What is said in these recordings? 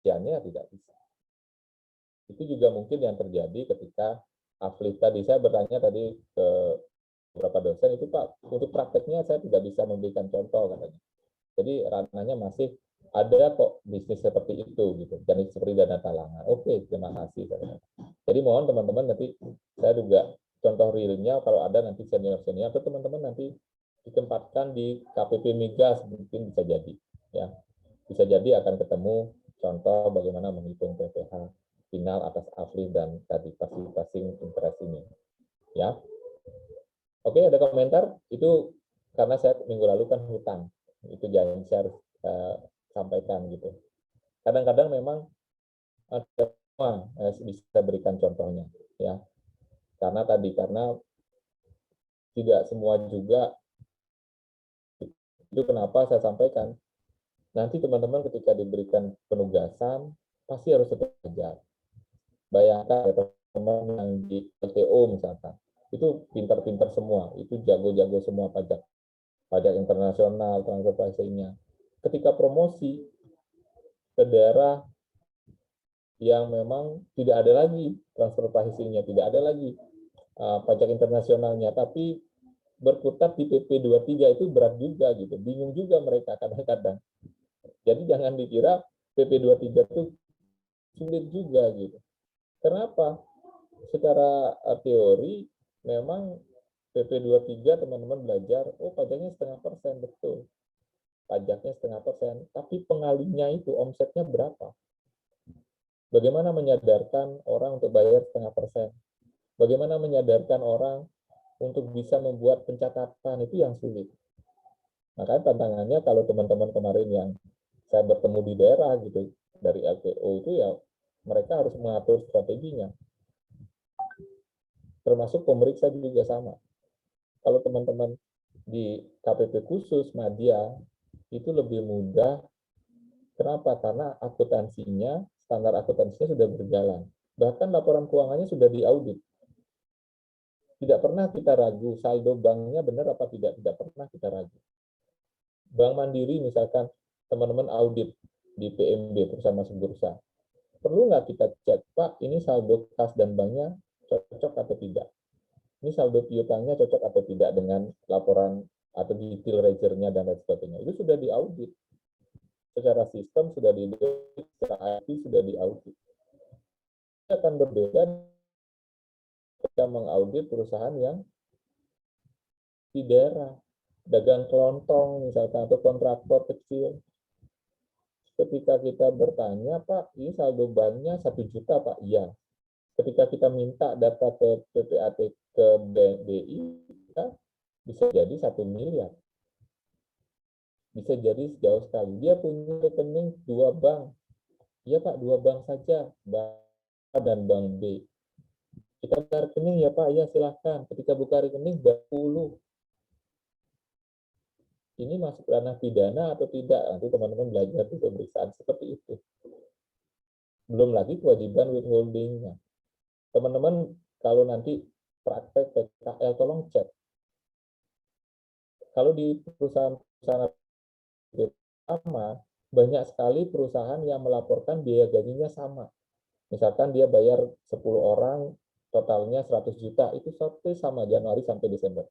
ya tidak bisa. Itu juga mungkin yang terjadi ketika Aflif tadi, saya bertanya tadi ke beberapa dosen itu, Pak, untuk prakteknya saya tidak bisa memberikan contoh katanya. Jadi ranahnya masih ada kok bisnis seperti itu gitu, dan seperti dana talangan. Oke, terima kasih. Jadi mohon teman-teman nanti saya juga contoh realnya kalau ada nanti senior-senior atau teman-teman nanti ditempatkan di KPP Migas mungkin bisa jadi ya. Bisa jadi akan ketemu contoh bagaimana menghitung PPh final atas Afli dan tadi passing interest ini ya. Oke, ada komentar itu karena saya minggu lalu kan hutang. Itu jangan saya harus sampaikan gitu. Kadang-kadang memang ada semua bisa berikan contohnya ya. Karena tidak semua juga, itu kenapa saya sampaikan nanti teman-teman ketika diberikan penugasan pasti harus belajar. Bayangkan teman-teman yang di LTO misalkan, itu pintar-pintar semua, itu jago-jago semua pajak internasional, transfer pricing-nya. Ketika promosi ke daerah yang memang tidak ada lagi transfer pricing-nya, tidak ada lagi pajak internasionalnya, tapi berkutat di PP 23 itu berat juga gitu, bingung juga mereka kadang-kadang. Jadi jangan dikira PP 23 itu sulit juga gitu. Kenapa? Secara teori memang PP 23 teman-teman belajar, oh pajaknya 0,5%, betul. Pajaknya 0,5%, tapi pengalinya itu omsetnya berapa? Bagaimana menyadarkan orang untuk bayar 0,5%? Bagaimana menyadarkan orang untuk bisa membuat pencatatan, itu yang sulit. Makanya tantangannya kalau teman-teman kemarin yang saya bertemu di daerah gitu, dari LTO itu ya mereka harus mengatur strateginya. Termasuk pemeriksa juga sama. Kalau teman-teman di KPP khusus, Madya, itu lebih mudah. Kenapa? Karena akuntansinya, standar akuntansinya sudah berjalan. Bahkan laporan keuangannya sudah diaudit. Tidak pernah kita ragu saldo banknya benar apa tidak, tidak pernah kita ragu. Bank Mandiri misalkan teman-teman audit di PMB, perusahaan masuk bursa. Perlu nggak kita cek, Pak, ini saldo kas dan banknya cocok atau tidak? Ini saldo piutangnya cocok atau tidak dengan laporan atau detail ledger-nya dan lain sebagainya. Itu sudah diaudit. Secara sistem sudah diaudit, secara IT sudah diaudit. Itu akan berbeda kita mengaudit perusahaan yang di daerah, dagang kelontong misalkan, atau kontraktor kecil. Ketika kita bertanya, Pak, ini saldo banknya 1 juta, Pak? Iya. Ketika kita minta data ke PPAT ke BI, bisa jadi 1 miliar. Bisa jadi sejauh sekali. Dia punya rekening 2 bank. Iya, Pak, 2 bank saja, Bank A dan Bank B. Kita buka rekening ya, Pak? Ya, silahkan. Ketika buka rekening, 20. Ini masuk ranah pidana atau tidak? Nanti teman-teman belajar di pemeriksaan seperti itu. Belum lagi kewajiban withholding-nya. Teman-teman kalau nanti praktek PKL, tolong cek. Kalau di perusahaan sama, banyak sekali perusahaan yang melaporkan biaya gajinya sama. Misalkan dia bayar 10 orang, totalnya 100 juta, itu sama Januari sampai Desember.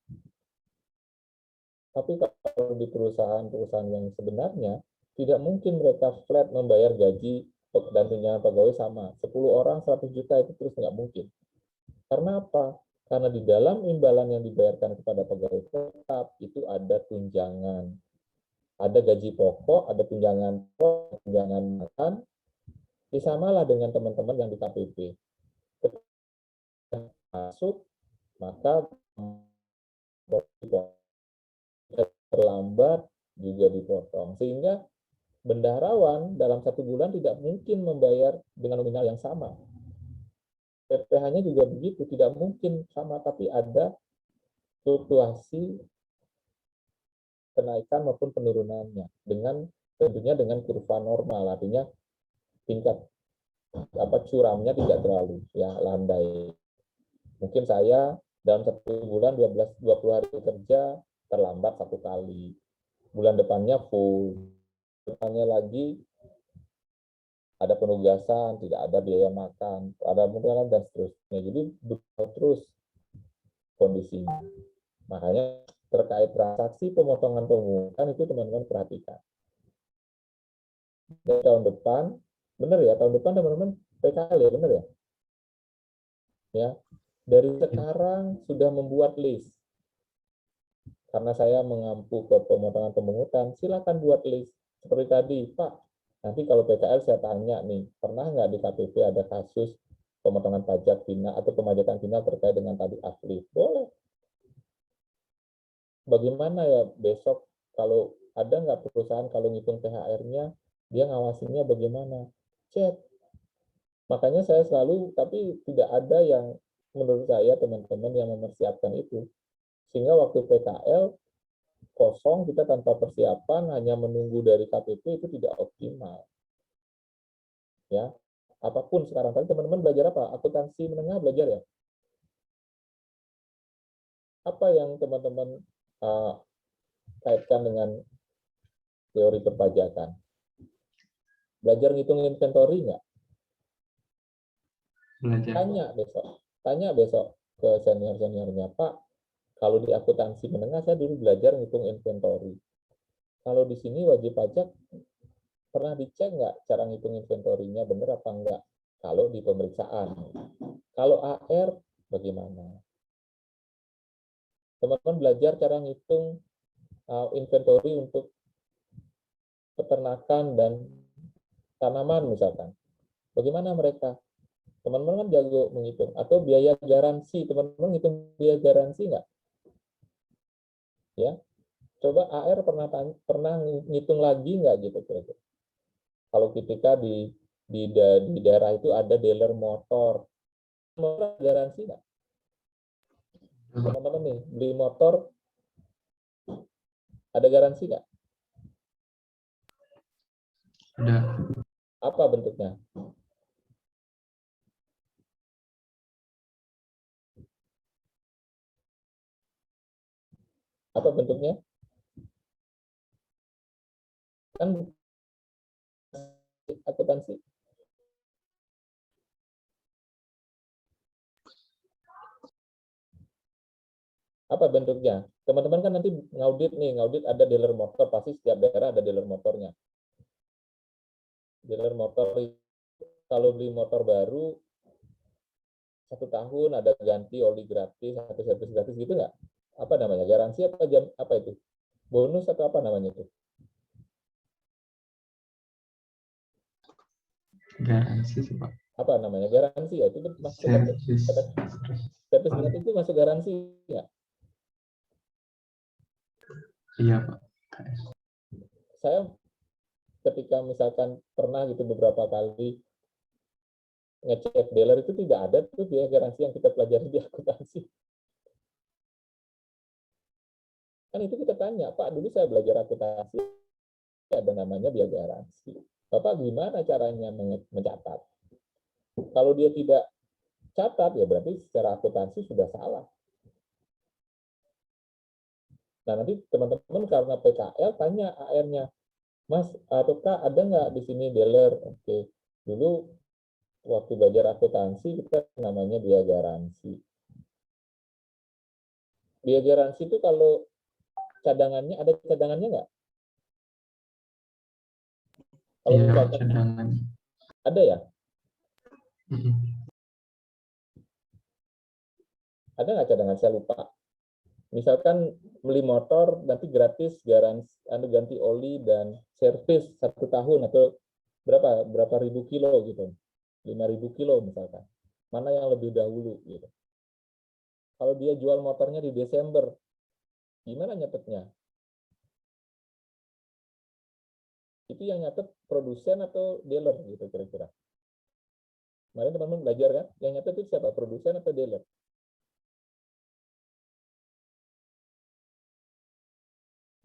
Tapi kalau di perusahaan-perusahaan yang sebenarnya, tidak mungkin mereka flat membayar gaji dan tunjangan pegawai sama. 10 orang 100 juta itu terus nggak mungkin. Karena apa? Karena di dalam imbalan yang dibayarkan kepada pegawai tetap itu ada tunjangan. Ada gaji pokok, ada tunjangan makan. Samalah dengan teman-teman yang di KPP. Ketika masuk, maka terlambat juga dipotong. Sehingga bendaharawan dalam 1 bulan tidak mungkin membayar dengan nominal yang sama. PPh-nya juga begitu, tidak mungkin sama, tapi ada fluktuasi kenaikan maupun penurunannya dengan tentunya dengan kurva normal, artinya tingkat curamnya tidak terlalu ya landai. Mungkin saya dalam 1 bulan 20 hari kerja terlambat 1 kali, bulan depannya full, depannya lagi ada penugasan, tidak ada biaya makan, ada penugasan dan seterusnya. Jadi terus kondisinya. Makanya terkait transaksi pemotongan pemungutan itu teman-teman perhatikan. Dan tahun depan, benar ya, tahun depan teman-teman PKL ya, benar ya? Ya, dari sekarang sudah membuat list. Karena saya mengampu ke pemotongan pemungutan, silakan buat list. Seperti tadi, Pak, nanti kalau PKL saya tanya nih, pernah nggak di KPP ada kasus pemotongan pajak final atau pemajakan final terkait dengan tadi asli? Boleh. Bagaimana ya besok kalau ada nggak perusahaan kalau ngitung THR-nya, dia ngawasinya bagaimana? Cek. Makanya saya selalu, tapi tidak ada yang menurut saya teman-teman yang mempersiapkan itu. Sehingga waktu PKL kosong, kita tanpa persiapan, hanya menunggu dari KPP itu tidak optimal. Ya, apapun sekarang tadi teman-teman belajar apa? Akuntansi menengah belajar ya. Apa yang teman-teman kaitkan dengan teori perpajakan? Belajar ngitung inventory nggak? Belajar. Tanya besok ke senior-seniornya, Pak, kalau di akuntansi menengah saya dulu belajar ngitung inventory. Kalau di sini wajib pajak pernah dicek nggak cara ngitung inventorinya benar apa enggak? Kalau di pemeriksaan. Kalau AR bagaimana? Teman-teman belajar cara ngitung inventory untuk peternakan dan tanaman misalkan. Bagaimana mereka? Teman-teman kan jago menghitung. Atau biaya garansi, teman-teman ngitung biaya garansi nggak? Ya, coba AR pernah ngitung lagi nggak gitu kira-kira? Kalau ketika di daerah itu ada dealer motor garansi nggak? Teman-teman nih beli motor ada garansi nggak? Ada. Apa bentuknya? Apa bentuknya? Kan akuntansi. Apa bentuknya? Teman-teman kan nanti ngaudit nih, ngaudit ada dealer motor, pasti setiap daerah ada dealer motornya. Dealer motor kalau beli motor baru 1 tahun ada ganti oli gratis, satu servis gratis gitu nggak? Apa namanya? Garansi apa itu? Bonus atau apa namanya itu? Garansi sih Pak. Apa namanya? Garansi ya? Itu masuk Servis. servis gratis itu masuk garansi ya? Iya Pak. Saya ketika misalkan pernah gitu beberapa kali ngecek dealer itu tidak ada tuh biaya garansi yang kita pelajari di akuntansi. Kan itu kita tanya, Pak, dulu saya belajar akuntansi, ada namanya biaya garansi. Bapak gimana caranya mencatat? Kalau dia tidak catat, ya berarti secara akuntansi sudah salah. Nah, nanti teman-teman karena PKL tanya AR-nya, Mas, atau Kak, ada nggak di sini dealer? Oke, dulu waktu belajar akuntansi kita namanya biaya garansi. Biaya garansi itu kalau cadangannya, ada cadangannya nggak? Kalau Iya, misalkan cadangan. ada ya? Ada nggak cadangan? Saya lupa. Misalkan beli motor nanti gratis garansi ganti oli dan servis 1 tahun atau berapa ribu kilo gitu, 5.000 kilo misalkan, mana yang lebih dahulu gitu. Kalau dia jual motornya di Desember, gimana nyatetnya? Itu yang nyatet produsen atau dealer gitu kira-kira. Kemarin teman-teman belajar kan, yang nyatet itu siapa, produsen atau dealer?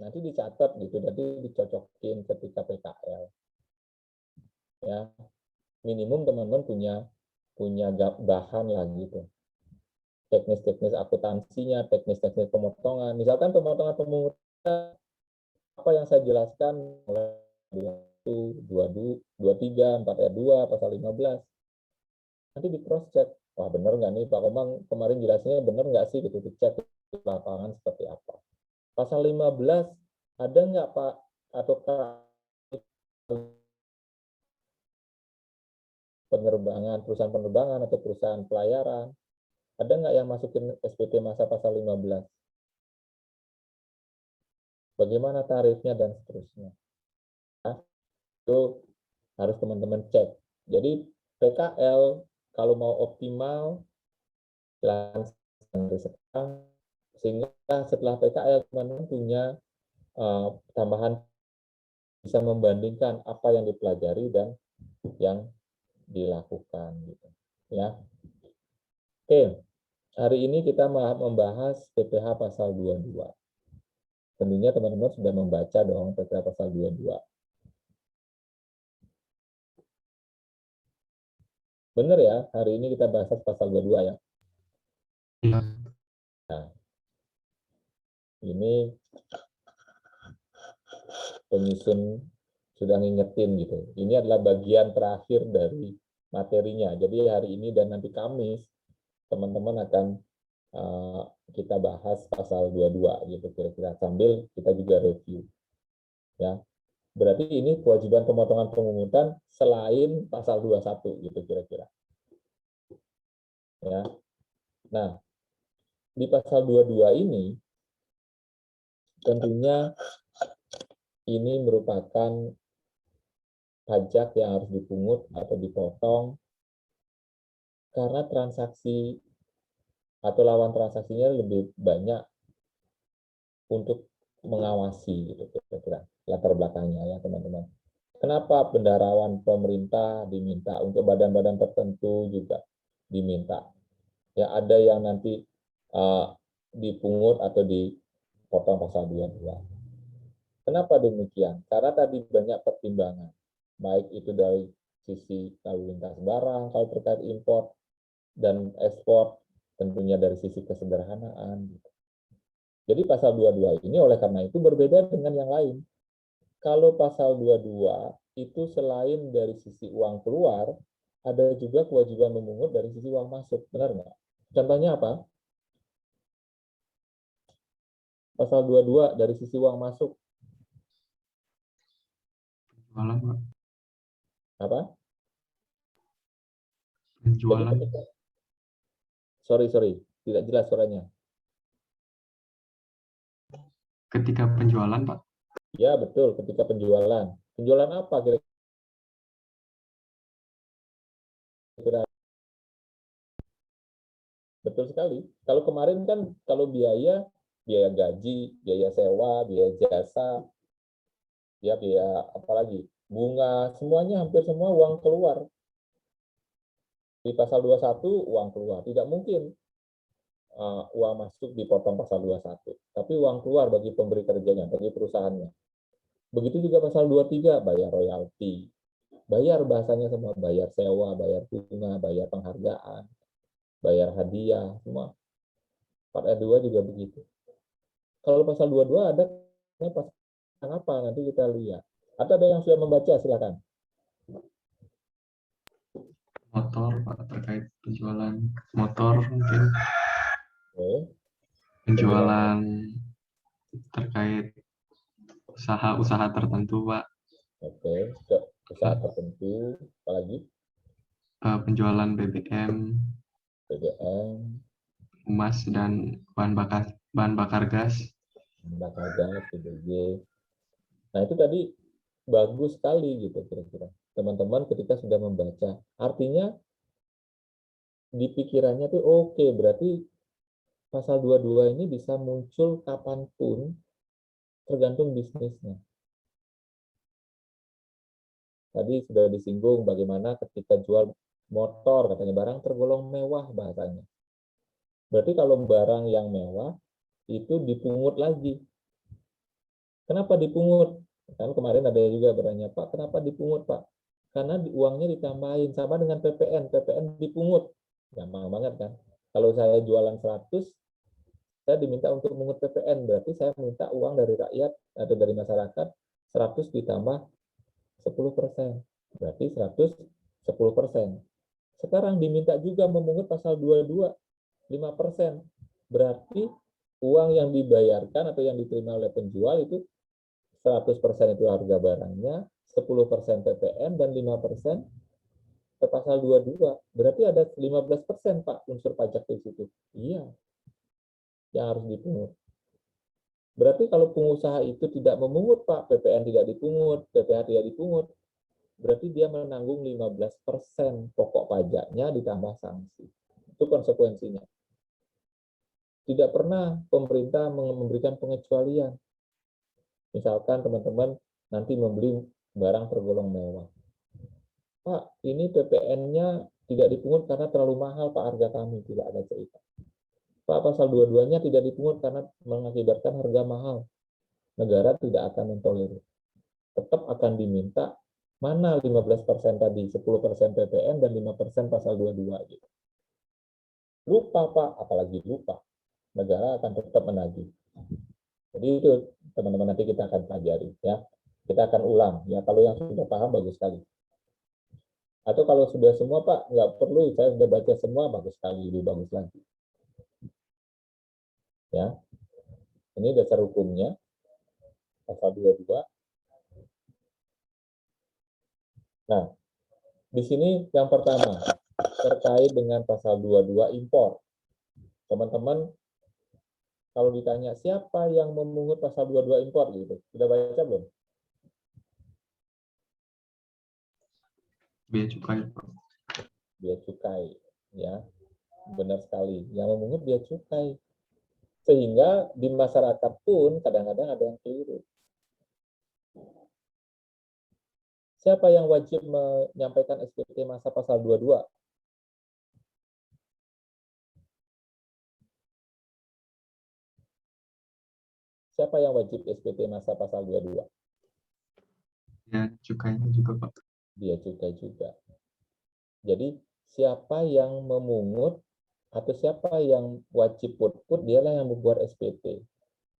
Nanti dicatat gitu, nanti dicocokin ketika PKL. Ya, minimum teman-teman punya bahan lah gitu. Teknis-teknis akuntansinya, teknis-teknis pemotongan. Misalkan pemotongan pemungutan, apa yang saya jelaskan mulai 23, 4 ayat 2, pasal 15. Nanti di cross check, wah benar nggak nih Pak Komang kemarin jelasnya benar nggak sih, gitu dicek di lapangan seperti apa. Pasal 15 ada nggak Pak, ataukah perusahaan penerbangan atau perusahaan pelayaran, ada nggak yang masukin SPT masa pasal 15? Bagaimana tarifnya dan seterusnya. Nah, itu harus teman-teman cek. Jadi PKL kalau mau optimal dari sekarang, sehingga setelah PKL teman-teman punya tambahan, bisa membandingkan apa yang dipelajari dan yang dilakukan gitu. Ya. Oke, hari ini kita membahas PPh pasal 22. Tentunya teman-teman sudah membaca dong PPh pasal 22. Benar ya, hari ini kita bahas pasal 22 ya. Iya. Nah, ini penyusun sudah ngingetin gitu. Ini adalah bagian terakhir dari materinya. Jadi hari ini dan nanti Kamis teman-teman akan kita bahas pasal 22 gitu kira-kira, sambil kita juga review. Ya. Berarti ini kewajiban pemotongan pemungutan selain pasal 21 gitu kira-kira. Ya. Nah, di pasal 22 ini tentunya ini merupakan pajak yang harus dipungut atau dipotong karena transaksi atau lawan transaksinya lebih banyak untuk mengawasi gitu kira-kira latar belakangnya ya teman-teman. Kenapa bendaharawan pemerintah diminta, untuk badan-badan tertentu juga diminta. Ya ada yang nanti dipungut atau dipotong pasal 22. Kenapa demikian? Karena tadi banyak pertimbangan, baik itu dari sisi lalu lintas barang kalau terkait impor dan ekspor, tentunya dari sisi kesederhanaan. Jadi pasal 22 ini oleh karena itu berbeda dengan yang lain. Kalau pasal 22 itu selain dari sisi uang keluar, ada juga kewajiban memungut dari sisi uang masuk, benar nggak? Contohnya apa? Pasal 22 dari sisi uang masuk. Penjualan, Pak. Apa? Jadi Penjualan. ketika, sorry, tidak jelas suaranya. Ketika penjualan, Pak. Ya, betul, ketika penjualan. Penjualan apa kira-kira? Betul sekali. Kalau kemarin kan, kalau biaya gaji, biaya sewa, biaya jasa, ya biaya apalagi, bunga, semuanya hampir semua uang keluar. Di pasal 21 uang keluar. Tidak mungkin uang masuk dipotong pasal 21. Tapi uang keluar bagi pemberi kerjanya, bagi perusahaannya. Begitu juga pasal 23, bayar royalti. Bayar bahasanya semua, bayar sewa, bayar bunga, bayar penghargaan, bayar hadiah, semua. Part E2 juga begitu. Kalau pasal 22 ada pasal apa? Nanti kita lihat. Atau ada yang sudah membaca, silakan. Motor, Pak, terkait penjualan motor mungkin. Oke. Penjualan terkait usaha-usaha tertentu, Pak. Oke, ke usaha tertentu, apalagi Penjualan BBM, BBM, emas, dan bahan bakar gas. bakar gas, PBG. Nah itu tadi bagus sekali gitu kira-kira. Teman-teman ketika sudah membaca, artinya di pikirannya tuh oke, berarti pasal 22 ini bisa muncul kapanpun tergantung bisnisnya. Tadi sudah disinggung bagaimana ketika jual motor, katanya barang tergolong mewah bahasanya. Berarti kalau barang yang mewah itu dipungut lagi. Kenapa dipungut? Kan kemarin ada juga bertanya, Pak, kenapa dipungut, Pak? Karena uangnya ditambahin, sama dengan PPN. PPN dipungut. Gampang banget kan? Kalau saya jualan 100, saya diminta untuk mengut PPN. Berarti saya minta uang dari rakyat atau dari masyarakat 100 ditambah 10%. Berarti 110%. Sekarang diminta juga memungut pasal 22, 5%. Berarti uang yang dibayarkan atau yang diterima oleh penjual itu 100% itu harga barangnya, 10% PPN, dan 5% ke pasal 22. Berarti ada 15% Pak unsur pajak di situ. Iya, yang harus dipungut. Berarti kalau pengusaha itu tidak memungut Pak, PPN tidak dipungut, PPh tidak dipungut, berarti dia menanggung 15% pokok pajaknya ditambah sanksi. Itu konsekuensinya. Tidak pernah pemerintah memberikan pengecualian. Misalkan teman-teman nanti membeli barang tergolong mewah. Pak, ini PPN-nya tidak dipungut karena terlalu mahal Pak harga kami, tidak ada cerita. Pak, pasal 22-nya tidak dipungut karena mengakibatkan harga mahal. Negara tidak akan mentolerir. Tetap akan diminta mana 15% tadi, 10% PPN dan 5% pasal 22 gitu. Lupa Pak, apalagi lupa. Negara akan tetap menagih. Jadi itu teman-teman nanti kita akan pelajari ya. Kita akan ulang ya, kalau yang sudah paham bagus sekali. Atau kalau sudah semua Pak, nggak perlu, saya sudah baca semua, bagus sekali, lebih bagus lagi. Ya, ini dasar hukumnya, pasal 22. Nah, di sini yang pertama, terkait dengan pasal 22 impor. Teman-teman, kalau ditanya siapa yang memungut pasal 22 impor gitu, sudah baca belum? Bea cukai, Pak. Bea cukai, ya, benar sekali. Yang memungut bea cukai. Sehingga di masyarakat pun kadang-kadang ada yang keliru. Siapa yang wajib menyampaikan SPT masa pasal 22? Siapa yang wajib SPT masa pasal 22? Ya, cukainya juga, Pak. Bea cukai juga. Jadi siapa yang memungut atau siapa yang wajib put dialah yang membuat SPT.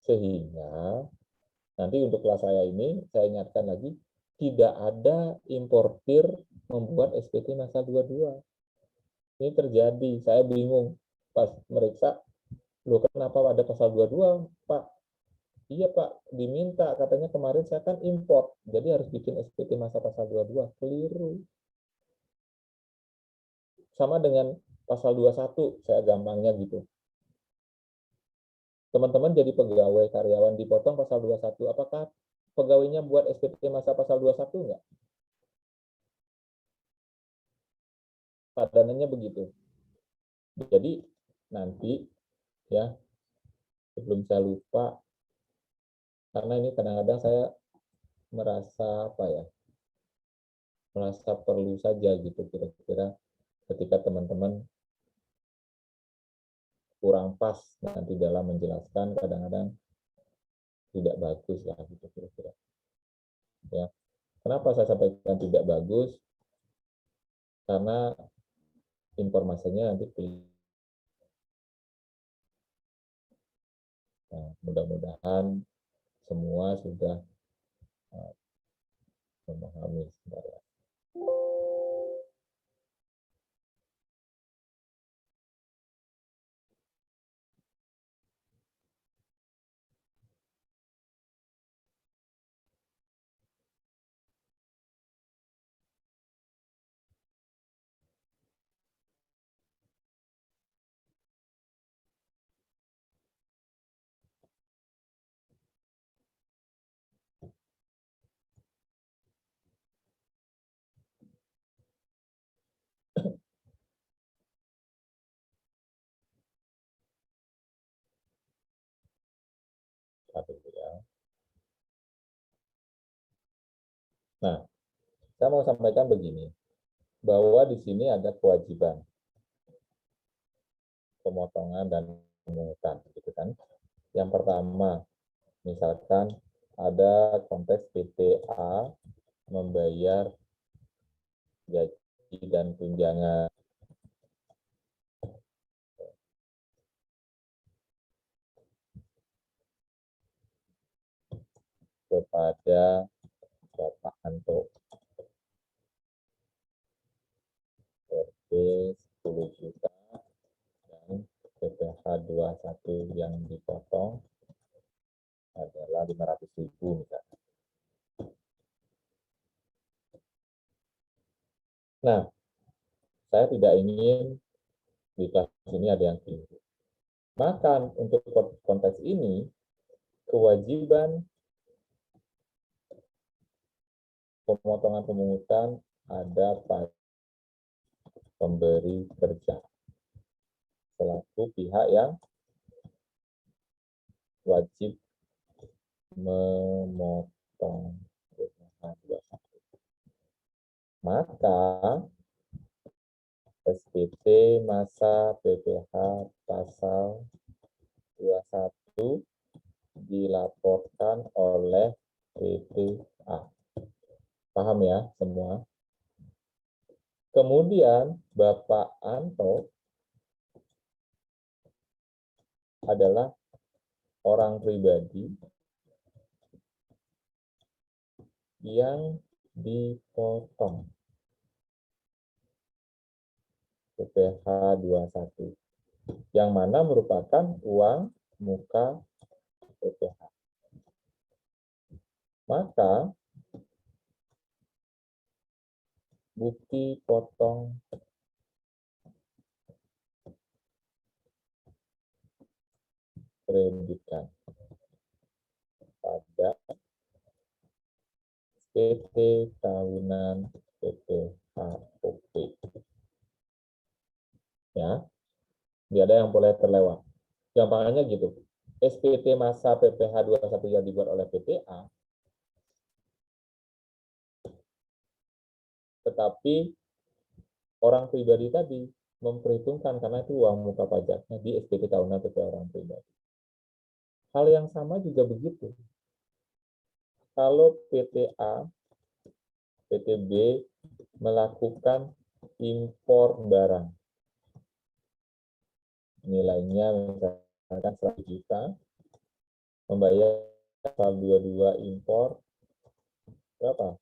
Sehingga nanti untuk kelas saya ini, saya ingatkan lagi, tidak ada importir membuat SPT masa 22. Ini terjadi, saya bingung pas meriksa, loh kenapa ada pasal 22, Pak? Iya Pak, diminta, katanya kemarin saya kan import, jadi harus bikin SPT masa pasal 22, keliru. Sama dengan pasal 21, saya gampangnya gitu. Teman-teman jadi pegawai karyawan dipotong pasal 21, apakah pegawainya buat SPT masa pasal 21 enggak? Padanannya begitu. Jadi nanti ya, sebelum saya lupa, karena ini kadang-kadang saya merasa apa ya, merasa perlu saja gitu kira-kira ketika teman-teman kurang pas nanti dalam menjelaskan, kadang-kadang tidak bagus lah gitu kira-kira. Ya, kenapa saya sampaikan tidak bagus? Karena informasinya nanti nah, mudah-mudahan semua sudah memahami sebenarnya. Ya. Nah, saya mau sampaikan begini, bahwa di sini ada kewajiban pemotongan dan pemungutan, gitu kan. Yang pertama, misalkan ada konteks PTA membayar gaji dan tunjangan kepada Bapak Anto. 21 yang dipotong adalah 500.000 misalnya. Nah, saya tidak ingin di kelas ini ada yang keliru. Maka untuk konteks ini, kewajiban pemotongan pemungutan ada pada pemberi kerja selaku pihak yang wajib memotong PPh 21. Maka SPT masa PPh pasal 21 dilaporkan oleh PPA. Paham ya semua? Kemudian Bapak Anto adalah orang pribadi yang dipotong PPh 21, yang mana merupakan uang muka PPh. Maka bukti potong kreditkan pada SPT tahunan PPHOP. Ya, tidak ada yang boleh terlewat. Gampangnya gitu. SPT masa PPh 21 yang dibuat oleh PPA, tetapi orang pribadi tadi memperhitungkan karena itu uang muka pajaknya di SPT tahunan PPA orang pribadi. Hal yang sama juga begitu. Kalau PTA, PTB melakukan impor barang, nilainya misalkan 100 juta, membayar pasal 22 impor berapa?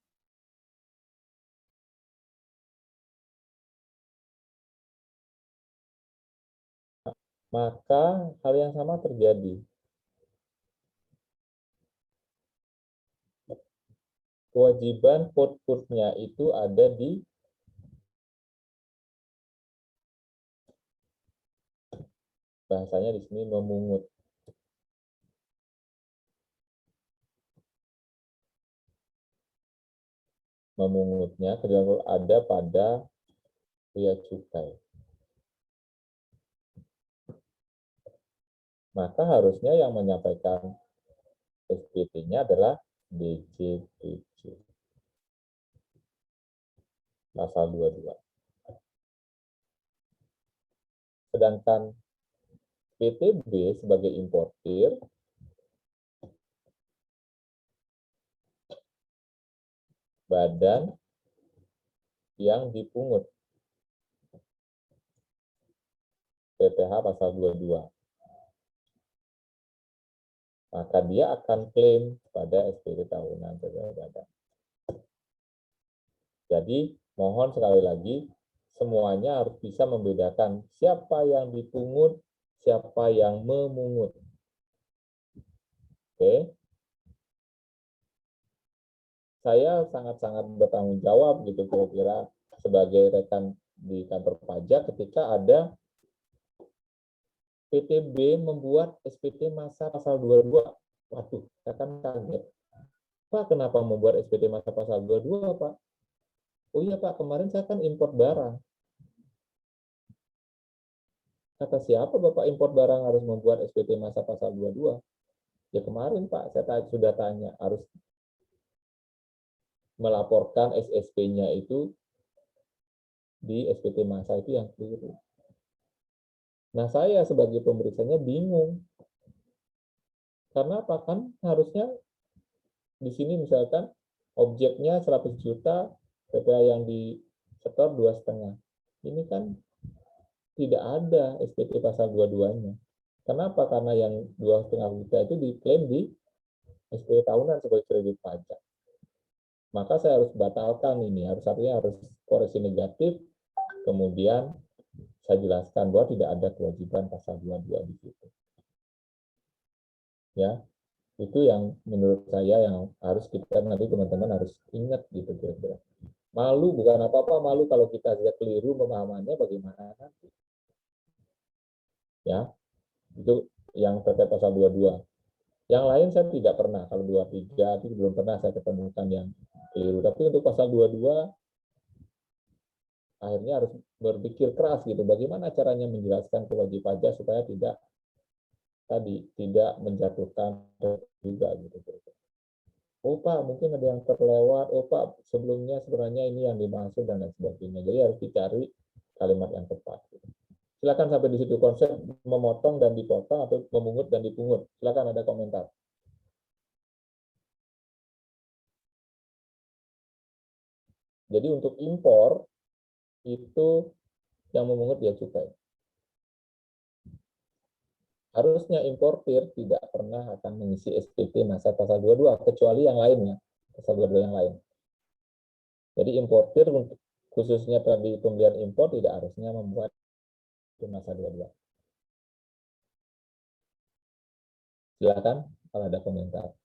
Maka hal yang sama terjadi. Kewajiban put-putnya itu ada di bahasanya di sini memungut. Memungutnya kemudian ada pada bea cukai. Maka harusnya yang menyampaikan SPT-nya adalah DJPJ. Pasal 22. Sedangkan PTB sebagai importir badan yang dipungut PPh pasal 22. Maka dia akan klaim pada SPT tahunan PPh badan. Jadi mohon sekali lagi semuanya harus bisa membedakan siapa yang dipungut, siapa yang memungut. Oke. Saya sangat-sangat bertanggung jawab gitu kira-kira sebagai rekan di kantor pajak ketika ada PTB membuat SPT masa pasal 22. Waduh, saya kan kaget. Pak, kenapa membuat SPT masa pasal 22, Pak? Oh iya, Pak, kemarin saya kan import barang. Kata siapa Bapak import barang harus membuat SPT masa pasal 22? Ya kemarin, Pak, saya sudah tanya, harus melaporkan SSP-nya itu di SPT masa itu yang keliru. Nah, saya sebagai pemeriksanya bingung. Karena apa? Kan harusnya di sini misalkan objeknya 100 juta, PPh yang disetor 2,5. Ini kan tidak ada SPT pasal 22-nya. Kenapa? Karena yang 2,5 juta itu diklaim di SPT tahunan sebagai kredit pajak. Maka saya harus batalkan ini, artinya harus koreksi negatif, kemudian saya jelaskan bahwa tidak ada kewajiban pasal 22 di situ. Ya, itu yang menurut saya yang harus kita nanti teman-teman harus ingat gitu kira-kira. Malu bukan apa-apa, malu kalau kita tidak keliru pemahamannya bagaimana nanti. Ya, itu yang terkait pasal 22. Yang lain saya tidak pernah, kalau 23 itu belum pernah saya ketemukan yang keliru. Tapi untuk pasal 22 akhirnya harus berpikir keras gitu, bagaimana caranya menjelaskan ke wajib pajak supaya tidak menjatuhkan juga gitu. Oh Pak, mungkin ada yang terlewat. Oh Pak, sebelumnya sebenarnya ini yang dimaksud dan lain sebagainya. Jadi harus dicari kalimat yang tepat. Gitu. Silakan sampai di situ konsep memotong dan dipotong atau memungut dan dipungut. Silakan ada komentar. Jadi untuk impor itu yang memungut dia cukai. Harusnya importir tidak pernah akan mengisi SPT masa pasal 22 kecuali yang lainnya, pasal 22 yang lain. Jadi importir khususnya tadi pembelian impor tidak harusnya membuat masa 22. Silakan kalau ada komentar.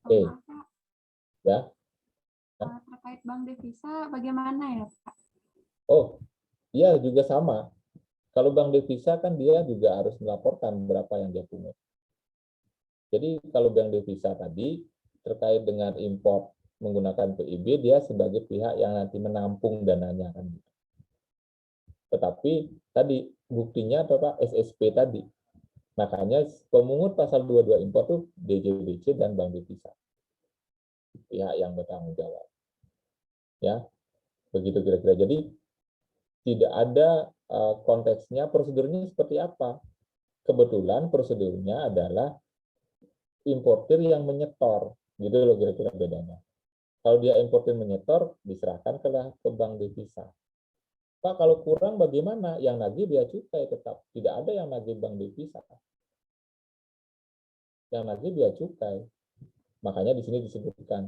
Oke, ya. Terkait bank devisa bagaimana ya Pak? Oh, iya juga sama. Kalau bank devisa kan dia juga harus melaporkan berapa yang dia pungut. Jadi kalau bank devisa tadi terkait dengan impor menggunakan PIB, dia sebagai pihak yang nanti menampung dananya kan. Tetapi tadi buktinya apa SSP tadi. Makanya pemungut pasal 22 impor tuh DJBC dan bank devisa. Pihak yang bertanggung jawab. Ya, begitu kira-kira. Jadi tidak ada konteksnya prosedurnya seperti apa. Kebetulan prosedurnya adalah importir yang menyetor, gitu loh kira-kira bedanya. Kalau dia importir menyetor, diserahkan ke bank devisa. Pak, kalau kurang bagaimana? Yang nagih dia cukai tetap. Tidak ada yang nagih bank devisa. Yang nagih dia cukai. Makanya di sini disebutkan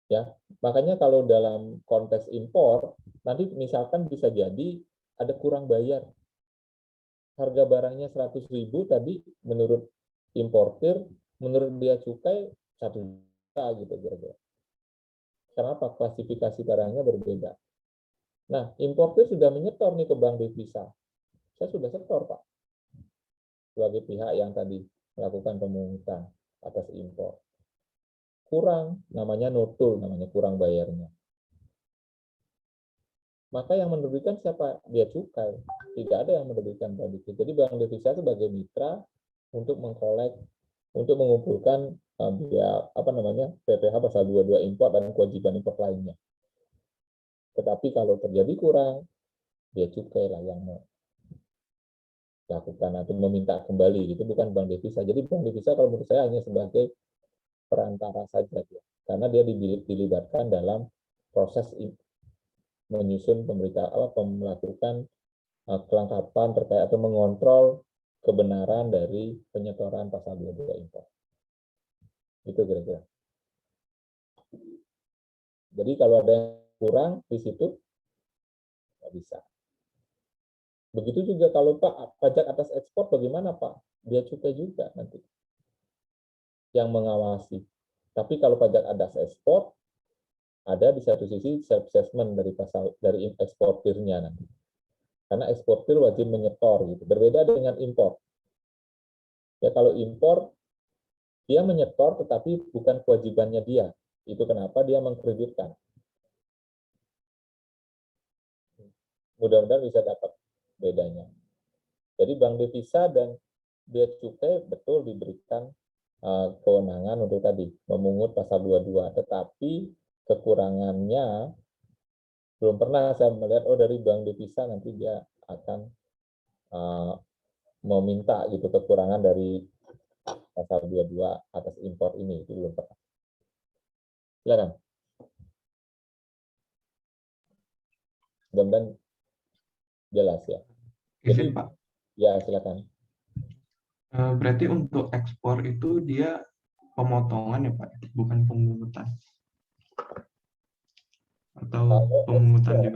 ya. Makanya kalau dalam konteks impor, nanti misalkan bisa jadi ada kurang bayar. Harga barangnya 100.000 tadi menurut importir, menurut bea cukai 1 juta gitu kira-kira. Kenapa? Klasifikasi barangnya berbeda. Nah, importir sudah menyetor nih ke bank devisa. Saya sudah setor, Pak. Sebagai pihak yang tadi melakukan pemungutan atas impor. Kurang, namanya notul, namanya kurang bayarnya. Maka yang menerbitkan siapa? Dia cukai. Tidak ada yang menerbitkan bank devisa. Jadi bank devisa sebagai mitra untuk mengkolek, untuk mengumpulkan dia apa namanya PPh pasal 22 impor dan kewajiban impor lainnya. Tetapi kalau terjadi kurang, dia cukai lah yang melakukan atau meminta kembali. Itu bukan bank devisa. Jadi bank devisa kalau menurut saya hanya sebagai perantara saja, ya. Karena dia dilibatkan dalam proses menyusun melakukan kelengkapan terkait atau mengontrol kebenaran dari penyetoran pasal 22 impor. Itu kira-kira. Jadi kalau ada yang kurang di situ, nggak bisa. Begitu juga kalau Pak, pajak atas ekspor bagaimana Pak? Dia cukai juga nanti yang mengawasi. Tapi kalau pajak atas ekspor, ada di satu sisi self-assessment dari eksportirnya nanti. Karena eksportir wajib menyetor gitu. Berbeda dengan impor. Ya kalau impor dia menyetor tetapi bukan kewajibannya dia. Itu kenapa dia mengkreditkan. Mudah-mudahan bisa dapat bedanya. Jadi bank devisa dan bea cukai betul diberikan kewenangan untuk tadi memungut pasal 22, tetapi kekurangannya belum pernah saya melihat dari bank devisa nanti dia akan meminta gitu kekurangan dari pasal 22 atas impor ini, itu belum pernah. Silakan. Mudah-mudahan jelas ya. Izin Pak, Ya, silakan. Berarti untuk ekspor itu dia pemotongan ya Pak, bukan pemungutan. Atau Kalau pemungutan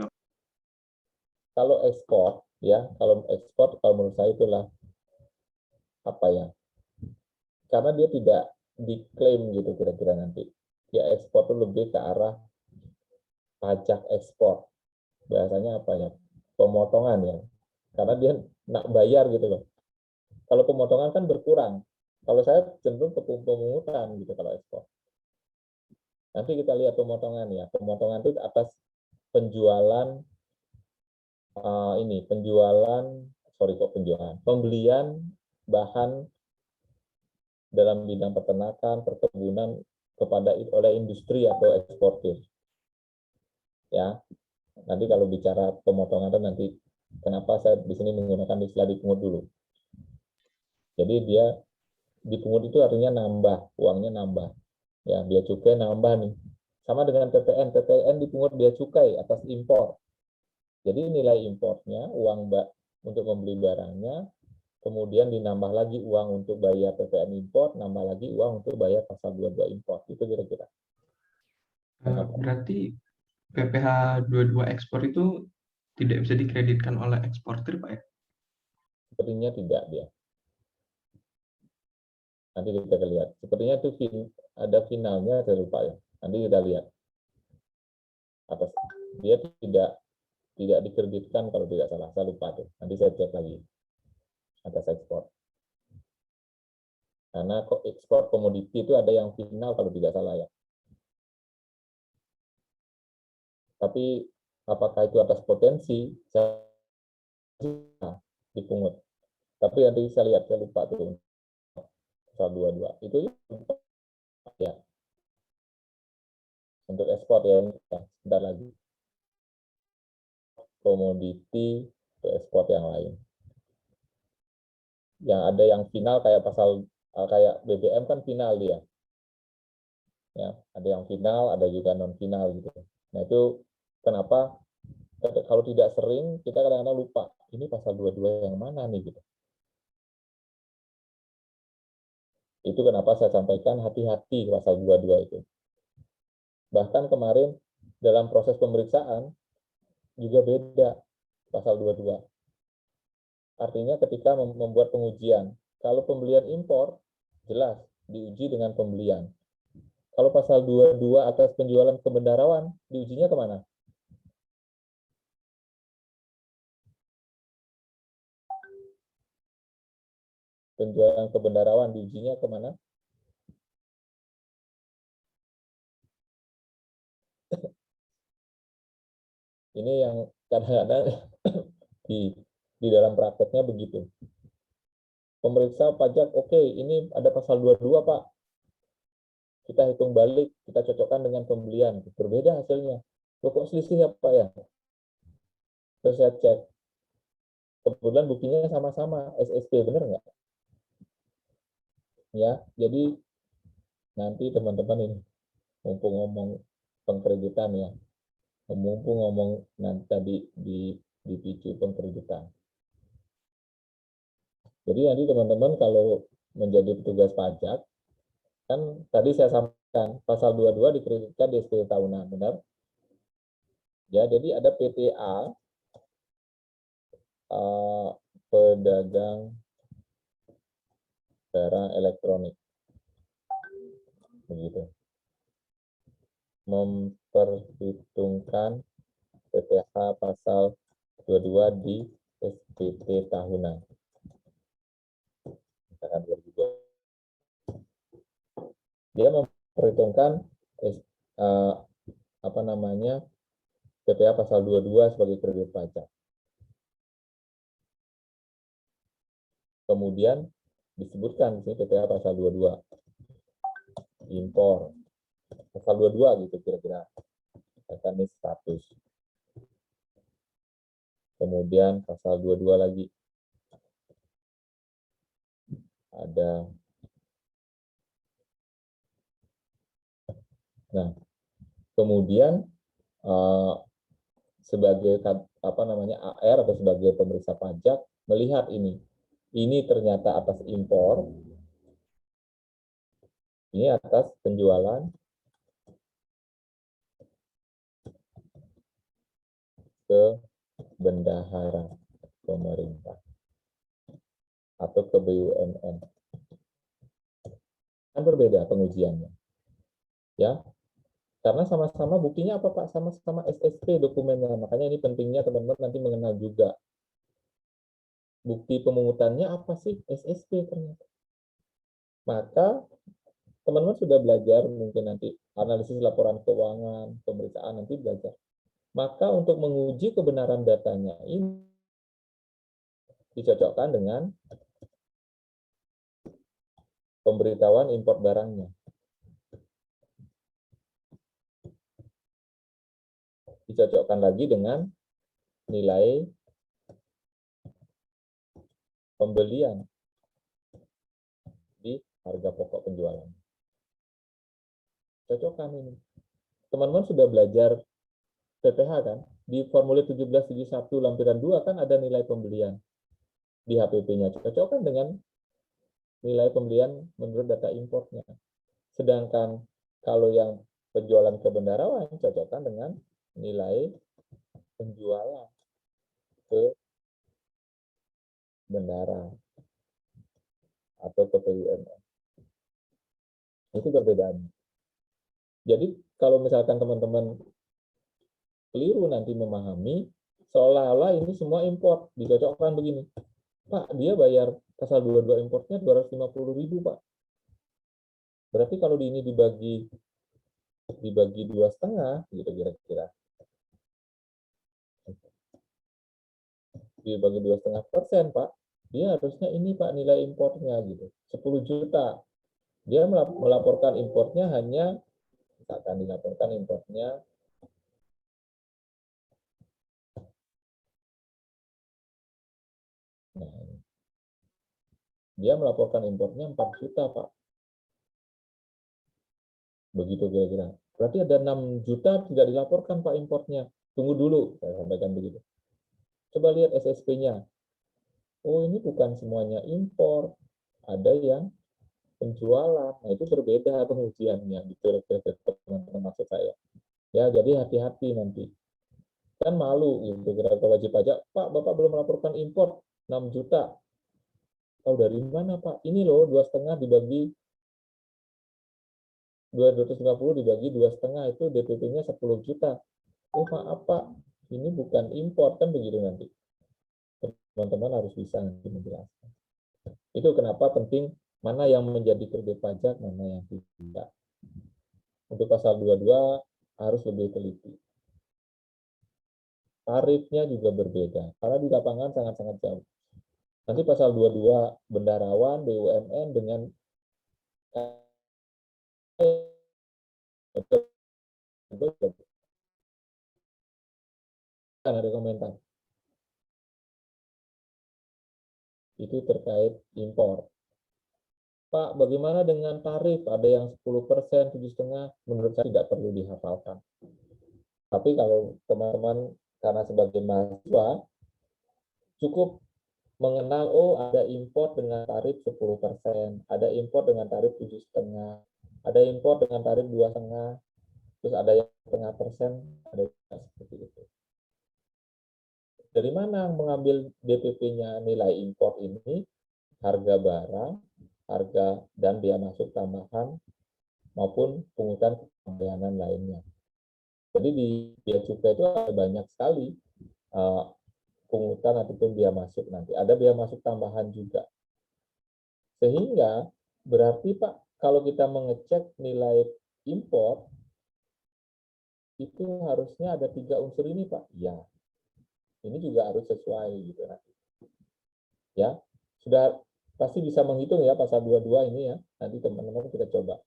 ekspor, juga. kalau ekspor kalau menurut saya itulah apa ya? Karena dia tidak diklaim gitu kira-kira nanti. Ya ekspor itu lebih ke arah pajak ekspor. Bahasanya apa ya? Pemotongan ya. Karena dia nak bayar gitu loh. Kalau pemotongan kan berkurang. Kalau saya cenderung ke pemungutan gitu kalau ekspor. Nanti kita lihat pemotongan ya. Pemotongan itu atas penjualan pembelian bahan dalam bidang peternakan, perkebunan kepada oleh industri atau eksportir. Ya, nanti kalau bicara pemotongan kan nanti kenapa saya di sini menggunakan istilah dipungut dulu. Jadi dia dipungut itu artinya nambah, uangnya nambah. Ya, bea cukai nambah nih. Sama dengan PPN dipungut bea cukai atas impor. Jadi nilai importnya, uang untuk membeli barangnya, kemudian dinambah lagi uang untuk bayar PPN impor, nambah lagi uang untuk bayar pasal 22 impor. Itu kira-kira. Berarti PPh 22 ekspor itu tidak bisa dikreditkan oleh eksportir Pak ya? Sepertinya tidak dia. Nanti kita lihat. Sepertinya itu ada finalnya, saya lupa ya. Nanti kita lihat. Atas dia tidak dikreditkan kalau tidak salah. Saya lupa tuh. Nanti saya cek lagi atas ekspor. Karena kok ekspor komoditi itu ada yang final kalau tidak salah ya. Tapi apakah itu atas potensi? Saya dipungut. Tapi nanti saya lihat, saya lupa tuh. Pasal 22. Itu ya. Untuk ekspor ya, sebentar lagi. Komoditi ke ekspor yang lain. Yang ada yang final kayak pasal kayak BBM kan final dia. Ya, ada yang final, ada juga non final gitu. Nah, itu kenapa kalau tidak sering kita kadang-kadang lupa ini pasal 22 yang mana nih gitu. Itu kenapa saya sampaikan hati-hati pasal 22 itu. Bahkan kemarin dalam proses pemeriksaan juga beda pasal 22. Artinya ketika membuat pengujian, kalau pembelian impor jelas diuji dengan pembelian. Kalau pasal 22 atas penjualan kebendaraan, diujinya kemana? Penjualan kebendaraan diujinya kemana? Ini yang kadang-kadang di dalam prakteknya begitu. Pemeriksa pajak, oke, ini ada pasal 22 Pak. Kita hitung balik, kita cocokkan dengan pembelian. Berbeda hasilnya. Loh, kok selisih ya Pak ya? Terus saya cek. Kebetulan buktinya sama-sama. SSP, benar nggak? Ya, jadi nanti teman-teman ini, mumpung ngomong pengkreditan ya, mumpung ngomong nanti tadi dipicu pengkreditan. Jadi nanti teman-teman kalau menjadi petugas pajak, kan tadi saya sampaikan pasal 22 dikreditkan di SPT tahunan, benar? Ya, jadi ada PTA pedagang barang elektronik, begitu. Memperhitungkan PPh pasal 22 di SPT tahunan. Misalkan 2020. Dia memperhitungkan PPh pasal 22 sebagai kredit pajak. Kemudian disebutkan di sini PPh pasal 22 impor pasal 22 gitu kira-kira mekanis status. Kemudian pasal 22 lagi ada. Nah, kemudian sebagai AR atau sebagai pemeriksa pajak melihat ini ini ternyata atas impor, ini atas penjualan ke bendahara pemerintah atau ke BUMN. Kan berbeda pengujiannya. Ya, karena sama-sama buktinya apa Pak? Sama-sama SSP dokumennya. Makanya ini pentingnya teman-teman nanti mengenal juga. Bukti pemungutannya apa sih? SSP ternyata. Maka teman-teman sudah belajar mungkin nanti analisis laporan keuangan, pemeriksaan nanti belajar. Maka untuk menguji kebenaran datanya ini dicocokkan dengan pemberitahuan impor barangnya. Dicocokkan lagi dengan nilai pembelian di harga pokok penjualan. Cocokkan ini. Teman-teman sudah belajar PPH kan? Di formulir 1771 lampiran 2 kan ada nilai pembelian di HPP-nya. Cocokkan dengan nilai pembelian menurut data importnya. Sedangkan kalau yang penjualan ke bendaharawan cocokkan dengan nilai penjualan ke bendahara atau ke BUMN. Itu perbedaannya. Jadi kalau misalkan teman-teman keliru nanti memahami, seolah-olah ini semua import, dicocokkan begini. Pak, dia bayar pasal 22 importnya 250.000 Pak. Berarti kalau ini dibagi 2,5 gitu kira-kira. Dibagi 2,5% Pak. Dia harusnya ini Pak nilai importnya gitu. 10 juta. Dia melaporkan importnya hanya, misalkan dilaporkan importnya dia melaporkan importnya 4 juta Pak. Begitu kira-kira. Berarti ada 6 juta tidak dilaporkan Pak importnya. Tunggu dulu, saya sampaikan begitu. Coba lihat SSP-nya. Oh ini bukan semuanya impor. Ada yang penjualan. Nah itu berbeda pengujiannya. Gitu teman-teman maksud saya. Ya jadi hati-hati nanti. Kan malu gitu kira-kira wajib pajak. Pak, Bapak belum melaporkan impor 6 juta. Tahu dari mana Pak? Ini loh 2,5 dibagi 250 dibagi 2,5 itu DPP-nya 10 juta. Oh maaf Pak, ini bukan impor kan begitu nanti. Teman-teman harus bisa nanti menjelaskan. Itu kenapa penting mana yang menjadi kredit pajak, mana yang tidak. Untuk pasal 22 harus lebih teliti. Tarifnya juga berbeda, karena di lapangan sangat-sangat jauh. Nanti pasal 22 bendaharawan, BUMN dengan ada komentar. Itu terkait impor. Pak, bagaimana dengan tarif? Ada yang 10%, 7,5%, menurut saya tidak perlu dihafalkan. Tapi kalau teman-teman karena sebagai mahasiswa, cukup mengenal, oh ada impor dengan tarif 10%, ada impor dengan tarif 7,5%, ada impor dengan tarif 2,5%, terus ada yang 0,5%, ada seperti itu. Dari mana mengambil DPP-nya nilai impor ini? Harga barang, harga dan biaya masuk tambahan, maupun pungutan pembayaran lainnya. Jadi di biaya cukai itu ada banyak sekali pungutan ataupun biaya masuk nanti. Ada biaya masuk tambahan juga. Sehingga berarti Pak, kalau kita mengecek nilai impor, itu harusnya ada 3 unsur ini Pak. Ya, ini juga harus sesuai gitu nanti. Ya, sudah pasti bisa menghitung ya pasal 22 ini ya. Nanti teman-teman kita coba.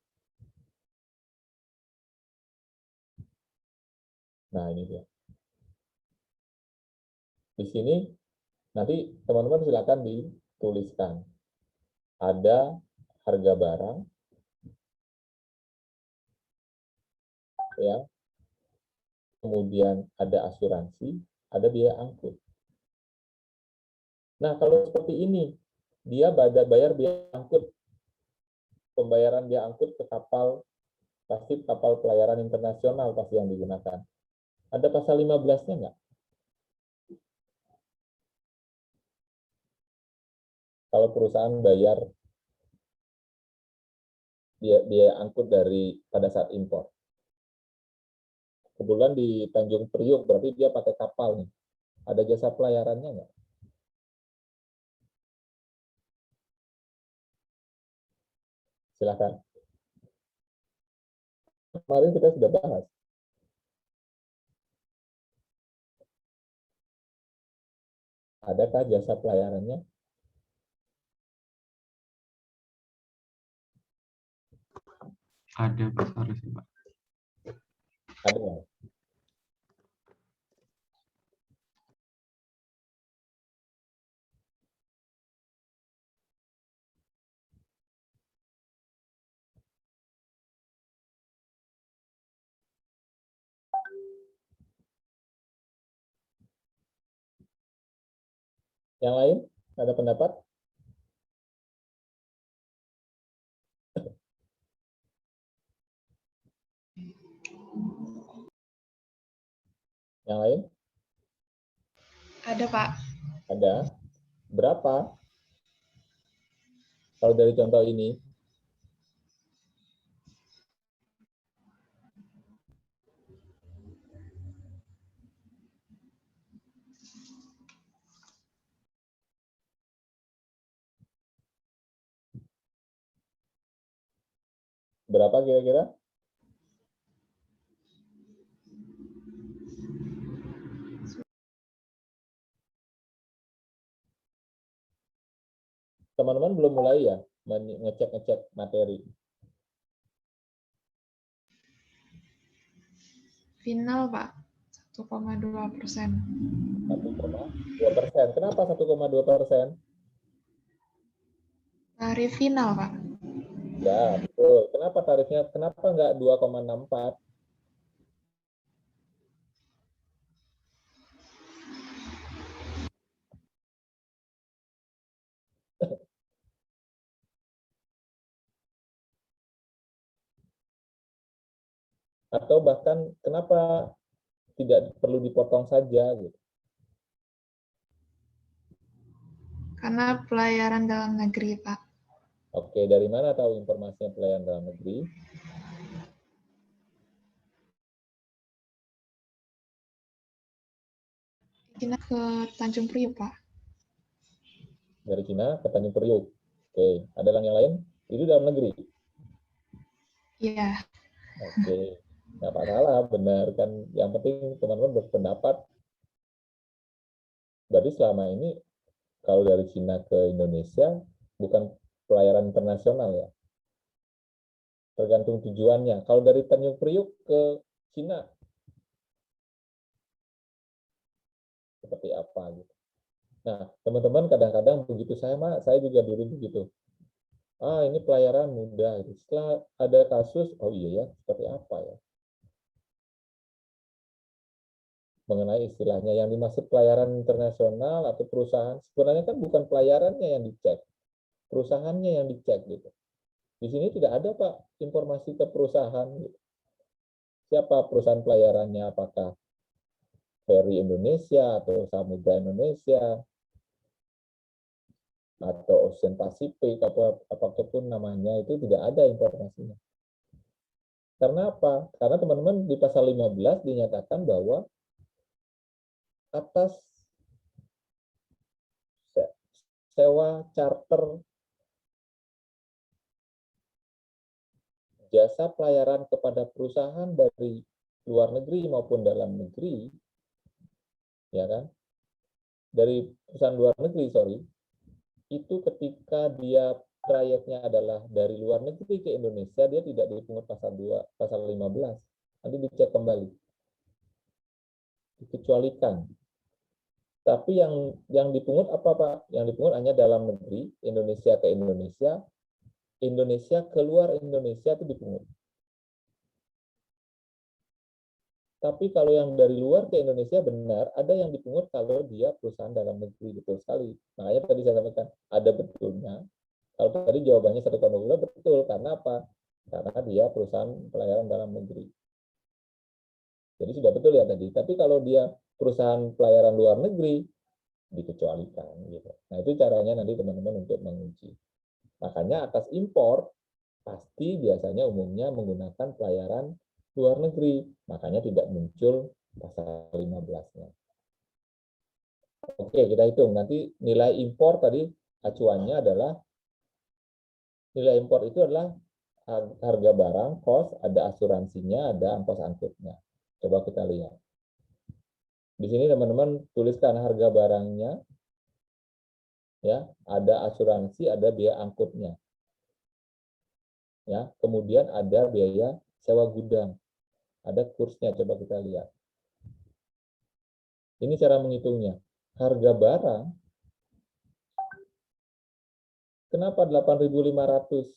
Nah, ini dia. Di sini nanti teman-teman silakan dituliskan. Ada harga barang, ya, kemudian ada asuransi, ada biaya angkut. Nah, kalau seperti ini, dia bayar biaya angkut, pembayaran biaya angkut ke kapal, pasti kapal pelayaran internasional pasti yang digunakan. Ada pasal 15-nya nggak? Kalau perusahaan bayar biaya angkut dari pada saat impor. Kebetulan di Tanjung Priok berarti dia pakai kapal nih. Ada jasa pelayarannya nggak? Silakan. Kemarin kita sudah bahas. Adakah jasa pelayarannya? Ada Pak, seharusnya Pak. Ada nggak? Yang lain? Ada pendapat? Yang lain? Ada, Pak. Ada. Berapa? Kalau dari contoh ini, berapa kira-kira? Teman-teman belum mulai ya ngecek-ngecek materi. Final, Pak. 1,2%. 1,2%. Kenapa 1,2%? Tarif final, Pak. Ya, betul. Kenapa tarifnya? Kenapa nggak 2,64? Atau bahkan kenapa tidak perlu dipotong saja gitu? Karena pelayaran dalam negeri, Pak. Oke, dari mana tahu informasinya pelayaran dalam negeri? Cina ke Tanjung Priok, Pak. Dari Cina ke Tanjung Priok. Oke, ada yang lain? Itu dalam negeri. Iya. Oke, nggak masalah, benar kan. Yang penting teman-teman berpendapat. Berarti selama ini kalau dari Cina ke Indonesia bukan pelayaran internasional ya. Tergantung tujuannya. Kalau dari Tanjung Priok ke Cina seperti apa gitu. Nah, teman-teman kadang-kadang begitu saya juga dulu begitu. Ini pelayaran mudah. Setelah ada kasus, oh iya ya, seperti apa ya? Mengenai istilahnya yang dimaksud pelayaran internasional atau perusahaan, sebenarnya kan bukan pelayarannya yang dicek, perusahaannya yang dicek gitu. Di sini tidak ada Pak informasi ke perusahaan. Gitu. Siapa perusahaan pelayarannya? Apakah Ferry Indonesia atau Samudra Indonesia atau Ocean Pacific apapun namanya, itu tidak ada informasinya. Karena apa? Karena teman-teman di pasal 15 dinyatakan bahwa atas sewa charter jasa pelayaran kepada perusahaan dari luar negeri maupun dalam negeri, ya kan? Dari perusahaan luar negeri, sorry, itu ketika dia trayeknya adalah dari luar negeri ke Indonesia, dia tidak dipungut pasal 2, pasal 15. Nanti dicek kembali. Dikecualikan. Tapi yang dipungut apa Pak? Yang dipungut hanya dalam negeri, Indonesia ke Indonesia, Indonesia keluar Indonesia itu dipungut. Tapi kalau yang dari luar ke Indonesia benar, ada yang dipungut kalau dia perusahaan dalam negeri, betul sekali. Makanya tadi saya sampaikan, ada betulnya. Kalau tadi jawabannya 1,2 betul, karena apa? Karena dia perusahaan pelayaran dalam negeri. Jadi sudah betul ya tadi. Tapi kalau dia perusahaan pelayaran luar negeri, dikecualikan. Gitu. Nah itu caranya nanti teman-teman untuk menguji. Makanya atas impor, pasti biasanya umumnya menggunakan pelayaran luar negeri. Makanya tidak muncul pasal 15-nya. Oke, kita hitung. Nanti nilai impor tadi acuannya adalah, nilai impor itu adalah harga barang, cost, ada asuransinya, ada ongkos angkutnya. Coba kita lihat. Di sini teman-teman tuliskan harga barangnya, ya, ada asuransi, ada biaya angkutnya. Ya, kemudian ada biaya sewa gudang. Ada kursnya, coba kita lihat. Ini cara menghitungnya. Harga barang, kenapa 8.500?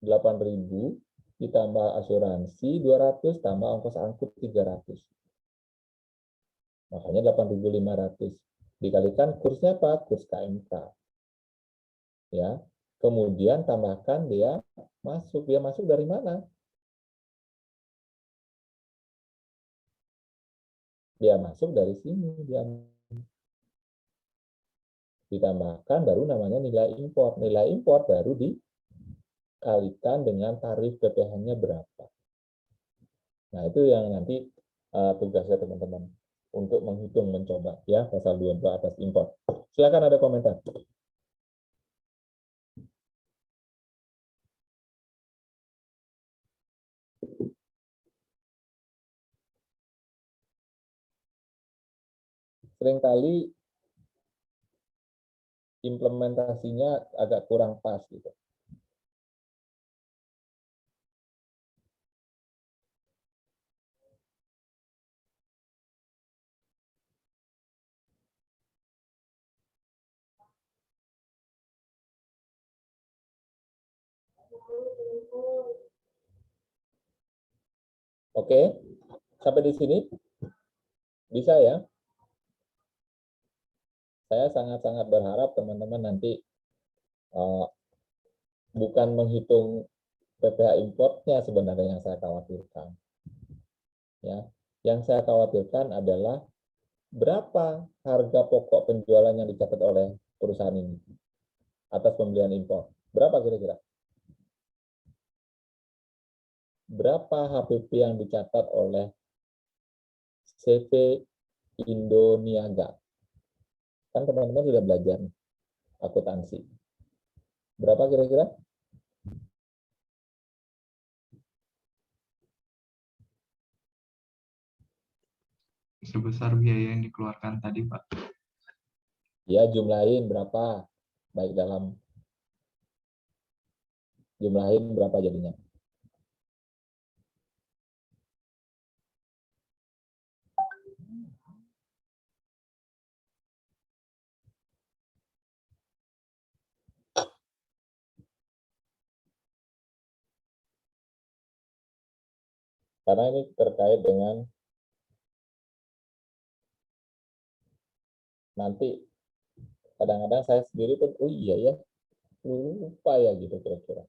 8.000 ditambah asuransi 200 tambah ongkos angkut 300. Makanya 8.500. Dikalikan kursnya apa? Kurs KMK. Ya. Kemudian tambahkan dia masuk. Dia masuk dari mana? Dia masuk dari sini. Dia ditambahkan baru namanya nilai impor. Nilai impor baru dikalikan dengan tarif PPh-nya berapa. Nah, itu yang nanti tugasnya teman-teman untuk menghitung, mencoba ya pasal 22 atas impor. Silakan ada komentar. Seringkali implementasinya agak kurang pas gitu. Oke, sampai di sini bisa ya. Saya sangat-sangat berharap teman-teman nanti bukan menghitung PPh importnya sebenarnya yang saya khawatirkan. Ya, yang saya khawatirkan adalah berapa harga pokok penjualan yang dicatat oleh perusahaan ini atas pembelian impor. Berapa kira-kira? Berapa HPP yang dicatat oleh CV Indoniaga? Kan teman-teman sudah belajar akuntansi. Berapa kira-kira? Sebesar biaya yang dikeluarkan tadi, Pak. Ya, jumlahin berapa? Baik dalam jumlahin berapa jadinya? Karena ini terkait dengan nanti kadang-kadang saya sendiri pun, oh iya ya, lupa ya gitu kira-kira.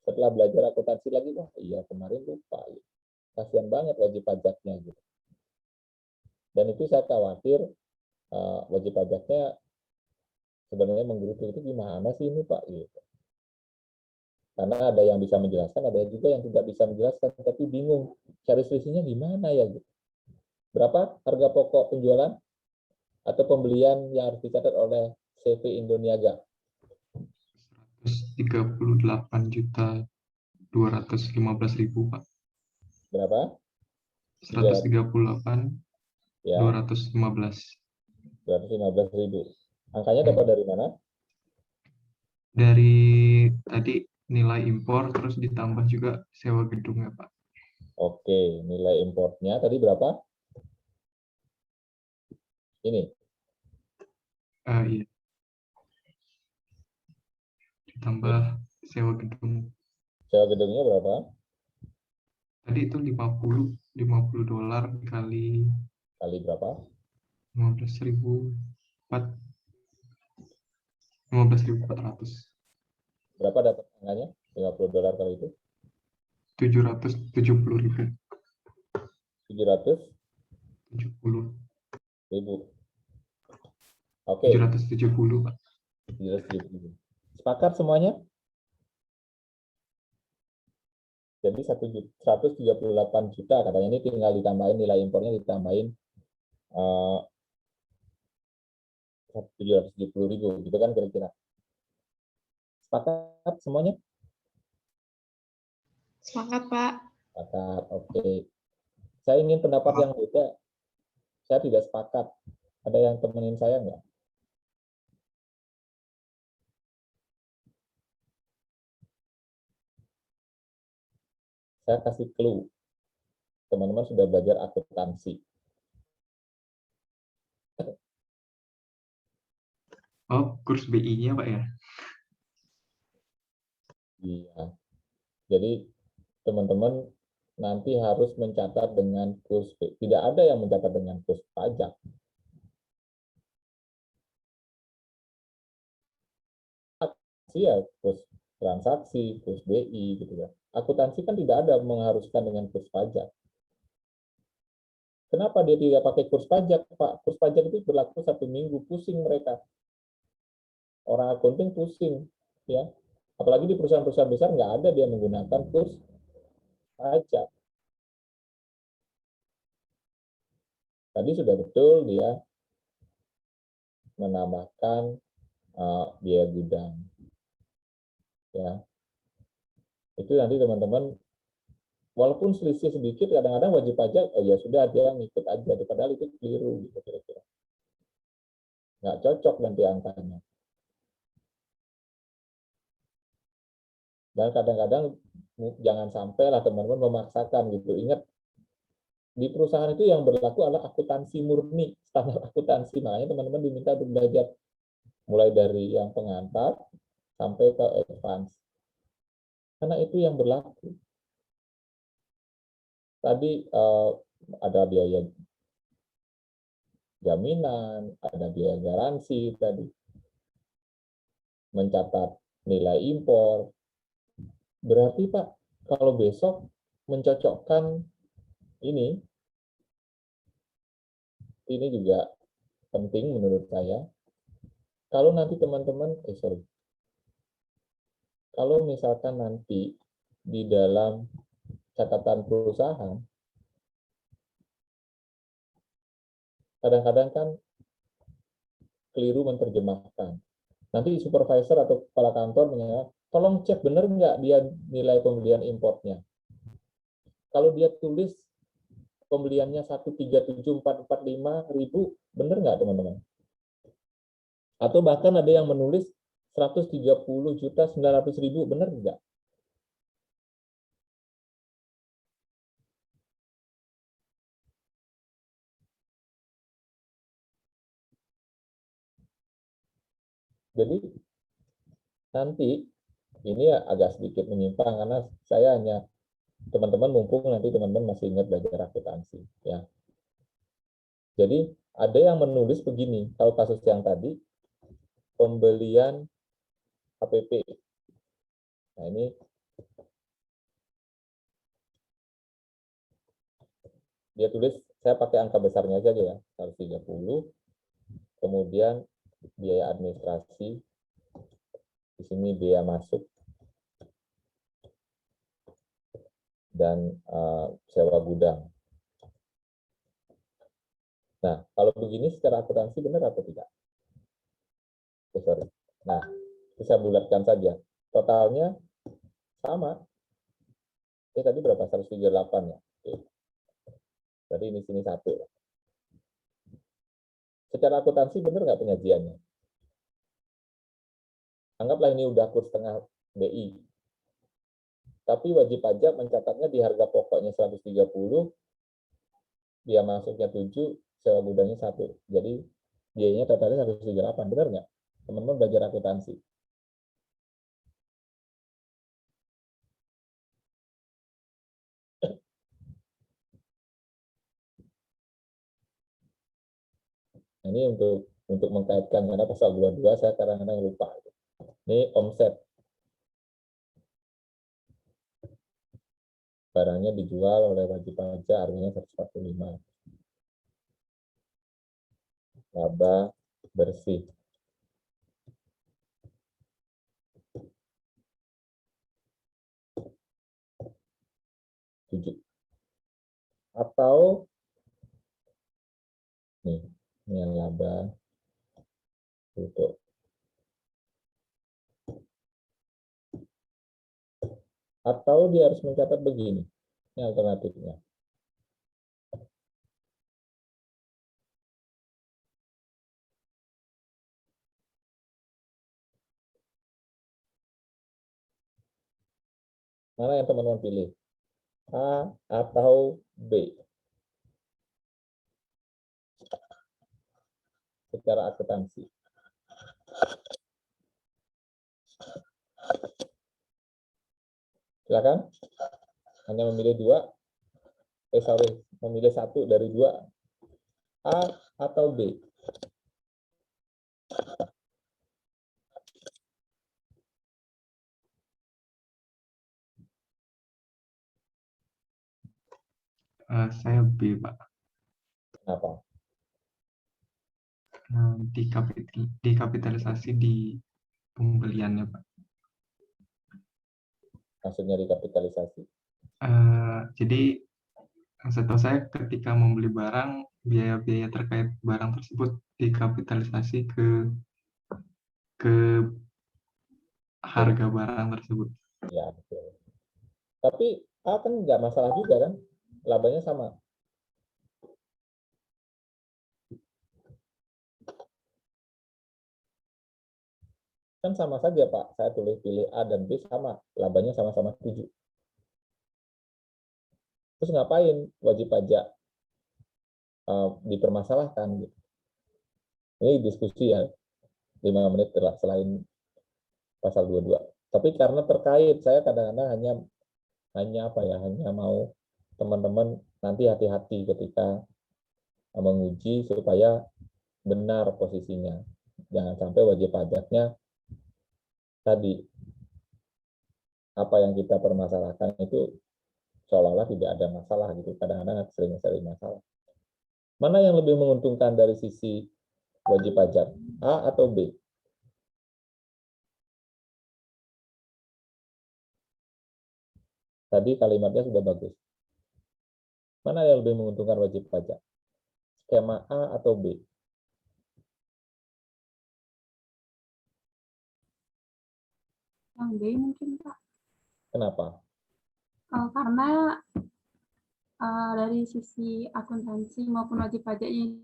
Setelah belajar akuntansi lagi, wah iya kemarin lupa. Ya. Kasihan banget wajib pajaknya gitu. Dan itu saya khawatir wajib pajaknya sebenarnya menggerutu itu gimana sih ini Pak gitu. Karena ada yang bisa menjelaskan, ada juga yang tidak bisa menjelaskan, tapi bingung cari selisihnya gimana ya gitu. Berapa harga pokok penjualan atau pembelian yang harus dicatat oleh CV Indoniaga? 138.215.000, Pak. Berapa? 138.215. Ya, 215.000. Angkanya dapat dari mana? Dari tadi nilai impor terus ditambah juga sewa gedungnya, Pak. Oke, nilai importnya tadi berapa? Ini. Iya. Ditambah sewa gedung. Sewa gedungnya berapa? Tadi itu 50 dolar kali Kali berapa? 15.400. Berapa dapat angkanya? 50 dolar kali itu? 770.000. 700 70. ribu. Oke, 770, Pak. 770. Sepakat semuanya? Jadi 138 juta katanya, ini tinggal ditambahin nilai impornya, ditambahin 770.000 gitu kan kira-kira. Sepakat semuanya? Semangat, Pak. Sepakat, oke. Saya ingin pendapat yang beda. Saya tidak sepakat. Ada yang temenin saya nggak? Saya kasih clue. Teman-teman sudah belajar akuntansi. Oh, kurs BI-nya, Pak, ya? Iya. Jadi teman-teman nanti harus mencatat dengan kurs. Tidak ada yang mencatat dengan kurs pajak. Ya, kurs transaksi, kurs BI gitu ya. Akuntansi kan tidak ada mengharuskan dengan kurs pajak. Kenapa dia tidak pakai kurs pajak, Pak? Kurs pajak itu berlaku 1 minggu, pusing mereka. Orang akunting pusing, ya. Apalagi di perusahaan-perusahaan besar nggak ada dia menggunakan kurs pajak. Tadi sudah betul dia menambahkan biaya gudang, ya. Itu nanti teman-teman, walaupun selisih sedikit, kadang-kadang wajib pajak, oh ya sudah dia ngikut aja, padahal itu keliru gitu kira-kira. Nggak cocok nanti angkanya. Dan kadang-kadang jangan sampai lah teman-teman memaksakan gitu. Ingat, di perusahaan itu yang berlaku adalah akuntansi murni, standar akuntansi. Makanya teman-teman diminta untuk belajar mulai dari yang pengantar sampai ke advance. Karena itu yang berlaku. Tadi ada biaya jaminan, ada biaya garansi tadi, mencatat nilai impor. Berarti Pak, kalau besok mencocokkan ini juga penting menurut saya. Kalau nanti teman-teman, kalau misalkan nanti di dalam catatan perusahaan, kadang-kadang kan keliru menerjemahkan. Nanti supervisor atau kepala kantor menyatakan, tolong cek benar nggak dia nilai pembelian importnya. Kalau dia tulis pembeliannya 137.445.000, benar nggak teman-teman? Atau bahkan ada yang menulis 130.900.000, benar nggak? Jadi nanti ini agak sedikit menyimpang karena saya hanya teman-teman, mumpung nanti teman-teman masih ingat belajar akuntansi, ya. Jadi ada yang menulis begini, kalau kasus yang tadi pembelian HPP. Nah ini dia tulis, saya pakai angka besarnya saja ya, 130, kemudian biaya administrasi, di sini biaya masuk, dan sewa gudang. Nah, kalau begini secara akuntansi benar atau tidak? Sorry. Nah, bisa bulatkan saja. Totalnya sama. Tadi berapa? 138 ya. Oke. Jadi ini sini 1. Secara akuntansi benar nggak penyajiannya? Anggaplah ini udah kurs setengah BI. Tapi wajib pajak mencatatnya di harga pokoknya 130, biaya masuknya 7, sewa gudangnya 1. Jadi biayanya totalnya 138, benar nggak? Teman-teman belajar akuntansi. Nah, ini untuk mengkaitkan, karena pasal 22 saya kadang-kadang lupa. Ini omset. Barangnya dijual oleh wajib pajak harganya 145. Laba bersih. Atau nih, ini yang laba tutup. Atau dia harus mencatat begini. Ini alternatifnya. Mana yang teman-teman pilih? A atau B? Secara akuntansi. Silakan. Hanya memilih memilih satu dari dua. A atau B? Saya B, Pak. Kenapa? Dikapitalisasi di pembeliannya, Pak. Maksudnya dikapitalisasi. Jadi setahu saya ketika membeli barang, biaya-biaya terkait barang tersebut dikapitalisasi ke harga barang tersebut. Ya, betul. Tapi A kan nggak masalah juga kan? Labanya sama. Kan sama saja, Pak. Saya pilih A dan B sama. Labanya sama-sama 7. Terus ngapain wajib pajak dipermasalahkan? Gitu. Ini diskusi ya, 5 menit selain pasal 22. Tapi karena terkait, saya kadang-kadang hanya mau teman-teman nanti hati-hati ketika menguji supaya benar posisinya. Jangan sampai wajib pajaknya tadi apa yang kita permasalahkan itu seolah-olah tidak ada masalah gitu. Kadang-kadang sering masalah. Mana yang lebih menguntungkan dari sisi wajib pajak, A atau B? Tadi kalimatnya sudah bagus. Mana yang lebih menguntungkan wajib pajak? Skema A atau B? Yang B mungkin, Pak. Kenapa? Karena dari sisi akuntansi maupun wajib pajaknya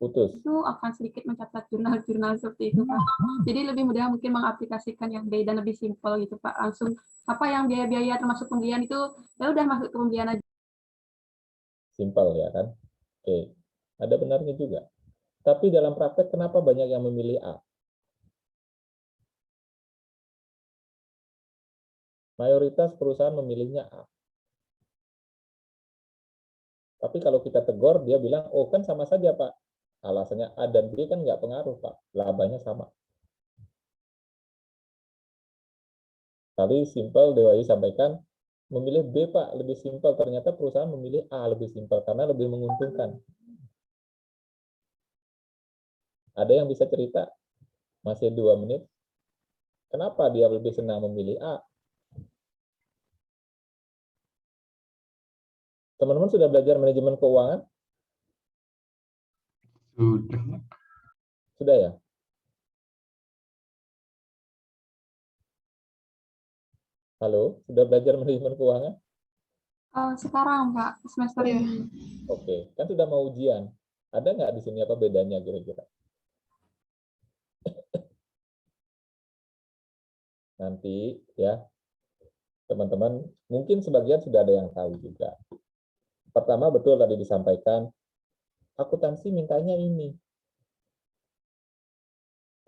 Putus. itu akan sedikit mencatat jurnal-jurnal seperti itu, Pak. Jadi lebih mudah mungkin mengaplikasikan yang B dan lebih simpel gitu, Pak. Langsung apa yang biaya-biaya termasuk pembelian itu ya udah masuk ke pembelian aja. Simpel ya kan? Oke. Ada benarnya juga. Tapi dalam praktek kenapa banyak yang memilih A? Mayoritas perusahaan memilihnya A. Tapi kalau kita tegur, dia bilang, oh kan sama saja Pak. Alasannya A dan B kan nggak pengaruh Pak. Labanya sama. Tadi simpel DWI sampaikan, memilih B Pak lebih simpel. Ternyata perusahaan memilih A lebih simpel karena lebih menguntungkan. Ada yang bisa cerita? Masih 2 menit. Kenapa dia lebih senang memilih A? Teman-teman sudah belajar manajemen keuangan? Sudah. Sudah ya? Halo, sudah belajar manajemen keuangan? Sekarang, Pak, semester Iya. ini. Oke, kan sudah mau ujian. Ada nggak di sini apa bedanya kira-kira? Nanti ya, teman-teman, mungkin sebagian sudah ada yang tahu juga. Pertama, betul tadi disampaikan, akuntansi mintanya ini.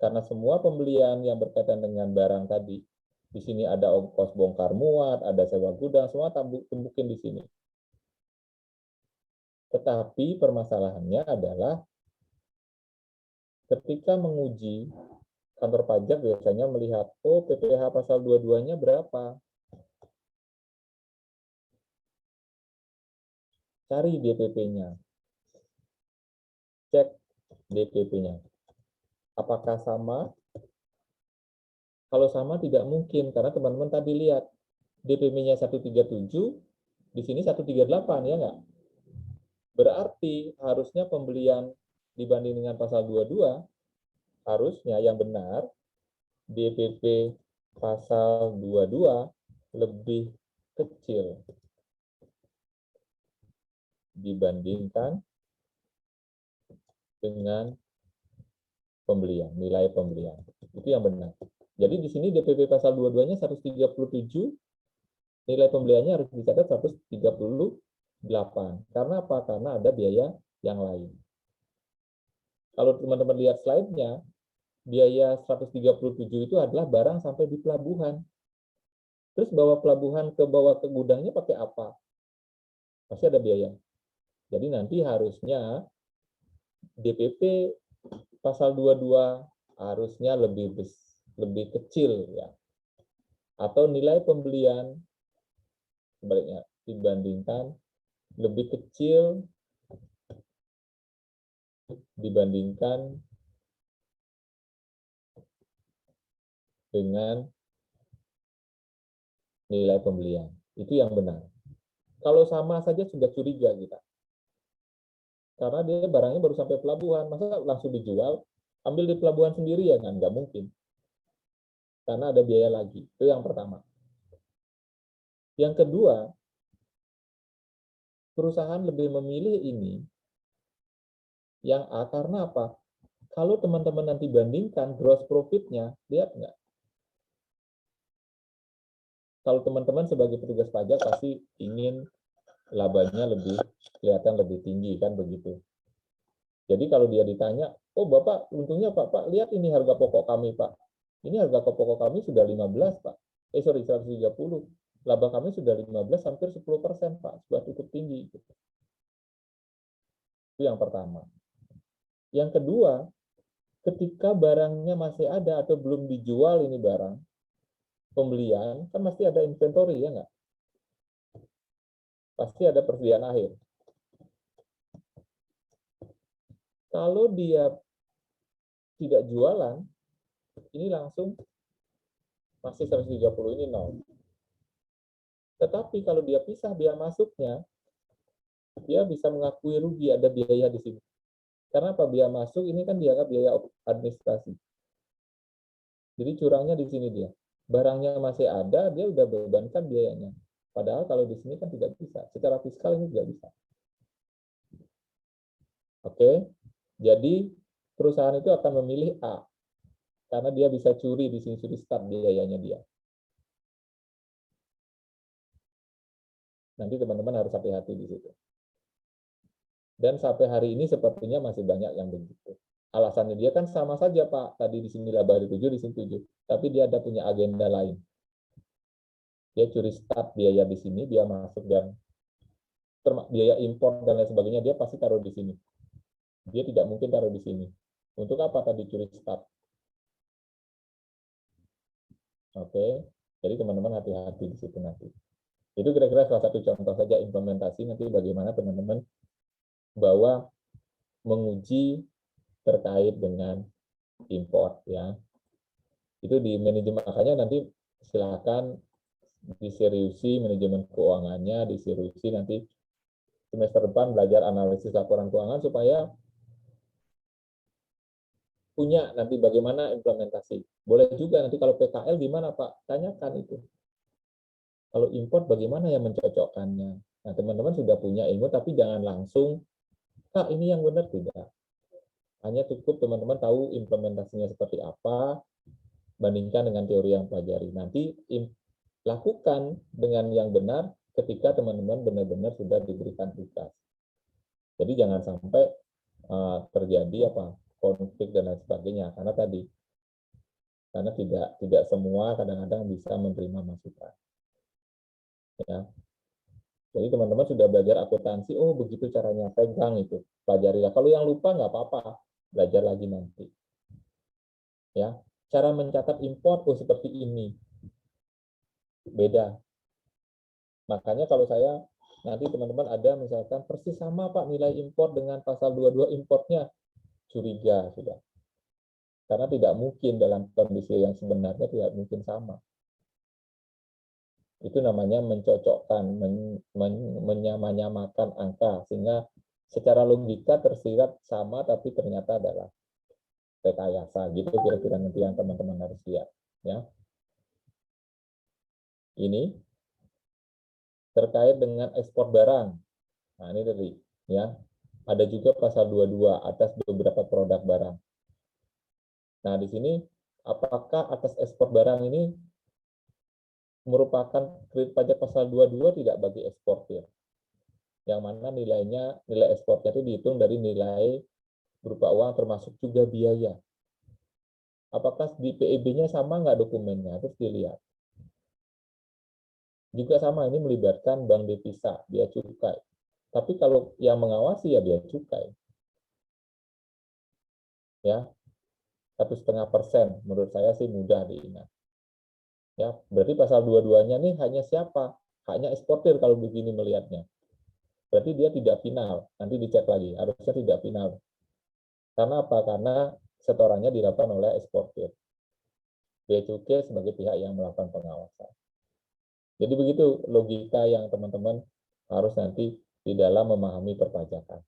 Karena semua pembelian yang berkaitan dengan barang tadi, di sini ada ongkos bongkar muat, ada sewa gudang, semua tumbukin di sini. Tetapi permasalahannya adalah ketika menguji, kantor pajak biasanya melihat, oh PPh pasal 22-nya berapa? Cari DPP-nya. Cek DPP-nya. Apakah sama? Kalau sama tidak mungkin, karena teman-teman tadi lihat, DPP-nya 137, di sini 138, ya nggak? Berarti harusnya pembelian dibanding dengan pasal 22, harusnya yang benar, DPP pasal 22 lebih kecil dibandingkan dengan pembelian, nilai pembelian. Itu yang benar. Jadi di sini DPP pasal 22-nya 137, nilai pembeliannya harus dicatat 138. Karena apa? Karena ada biaya yang lain. Kalau teman-teman lihat slide-nya, biaya 137 itu adalah barang sampai di pelabuhan. Terus bawa pelabuhan ke gudangnya pakai apa? Pasti ada biaya. Jadi nanti harusnya DPP pasal 22 harusnya lebih kecil ya. Atau nilai pembelian sebaliknya dibandingkan lebih kecil dibandingkan dengan nilai pembelian. Itu yang benar. Kalau sama saja sudah curiga kita. Karena dia barangnya baru sampai pelabuhan, masa langsung dijual, ambil di pelabuhan sendiri ya kan? Nggak mungkin. Karena ada biaya lagi. Itu yang pertama. Yang kedua, perusahaan lebih memilih ini yang A karena apa? Kalau teman-teman nanti bandingkan gross profit-nya, lihat nggak? Kalau teman-teman sebagai petugas pajak pasti ingin labanya kelihatan lebih tinggi, kan begitu. Jadi kalau dia ditanya, oh Bapak, untungnya Pak, lihat ini harga pokok kami Pak. Ini harga pokok kami sudah 15 Pak. 130. Laba kami sudah 15, hampir 10% Pak. Sudah cukup tinggi. Itu yang pertama. Yang kedua, ketika barangnya masih ada atau belum dijual ini barang, pembelian, kan masih ada inventory, ya nggak? Pasti ada persediaan akhir. Kalau dia tidak jualan, ini langsung masih 130, ini 0. Tetapi kalau dia pisah biaya masuknya, dia bisa mengakui rugi, ada biaya di sini. Karena apa? Biaya masuk ini kan dianggap biaya administrasi. Jadi curangnya di sini dia. Barangnya masih ada, dia udah bebankan biayanya. Padahal kalau di sini kan tidak bisa. Secara fiskal ini tidak bisa. Oke, jadi perusahaan itu akan memilih A. Karena dia bisa curi di sini, curi start biayanya dia. Nanti teman-teman harus hati-hati di situ. Dan sampai hari ini sepertinya masih banyak yang begitu. Alasannya dia kan sama saja Pak, tadi di sini laba 7, di sini 7, tapi dia ada punya agenda lain. Dia curi start biaya di sini, dia masuk dan biaya impor dan lain sebagainya, dia pasti taruh di sini. Dia tidak mungkin taruh di sini. Untuk apa tadi curi start? Oke, jadi teman-teman hati-hati di situ nanti. Itu kira-kira salah satu contoh saja implementasi nanti bagaimana teman-teman bahwa menguji terkait dengan import ya. Itu di manajemen, makanya nanti silakan diseriusi manajemen keuangannya, diseriusi nanti semester depan belajar analisis laporan keuangan supaya punya nanti bagaimana implementasi. Boleh juga nanti kalau PKL gimana Pak? Tanyakan itu. Kalau import bagaimana yang mencocokkannya? Nah, teman-teman sudah punya ilmu tapi jangan langsung Kak, ini yang benar, tidak. Hanya cukup teman-teman tahu implementasinya seperti apa, bandingkan dengan teori yang pelajari. Nanti lakukan dengan yang benar ketika teman-teman benar-benar sudah diberikan tugas. Jadi jangan sampai terjadi konflik dan lain sebagainya. Karena tidak semua kadang-kadang bisa menerima masukan. Ya. Jadi teman-teman sudah belajar akuntansi, oh begitu caranya, pegang itu, pelajari. Kalau yang lupa nggak apa-apa, belajar lagi nanti. Ya, cara mencatat import oh seperti ini, beda. Makanya kalau saya nanti teman-teman ada misalkan persis sama Pak nilai import dengan pasal 22 importnya, curiga sudah. Karena tidak mungkin dalam kondisi yang sebenarnya tidak mungkin sama. Itu namanya mencocokkan, menyamakan angka, sehingga secara logika tersirat sama tapi ternyata adalah rekayasa. Gitu kira-kira nanti yang teman-teman harus lihat. Ya. Ini terkait dengan ekspor barang. Nah ini tadi, ya. Ada juga pasal 22 atas beberapa produk barang. Nah di sini apakah atas ekspor barang ini merupakan kredit pajak pasal 22 tidak bagi eksportir, yang mana nilai ekspornya itu dihitung dari nilai berupa uang termasuk juga biaya. Apakah di PEB-nya sama nggak dokumennya? Terus dilihat. Juga sama, ini melibatkan bank devisa, biaya cukai. Tapi kalau yang mengawasi ya biaya cukai. Ya, 1,5% menurut saya sih mudah diingat. Ya, berarti pasal 22-nya nih hanya siapa? Hanya eksportir kalau begini melihatnya. Berarti dia tidak final. Nanti dicek lagi, harusnya tidak final. Karena apa? Karena setorannya dilakukan oleh eksportir. Bea cukai sebagai pihak yang melakukan pengawasan. Jadi begitu logika yang teman-teman harus nanti di dalam memahami perpajakan.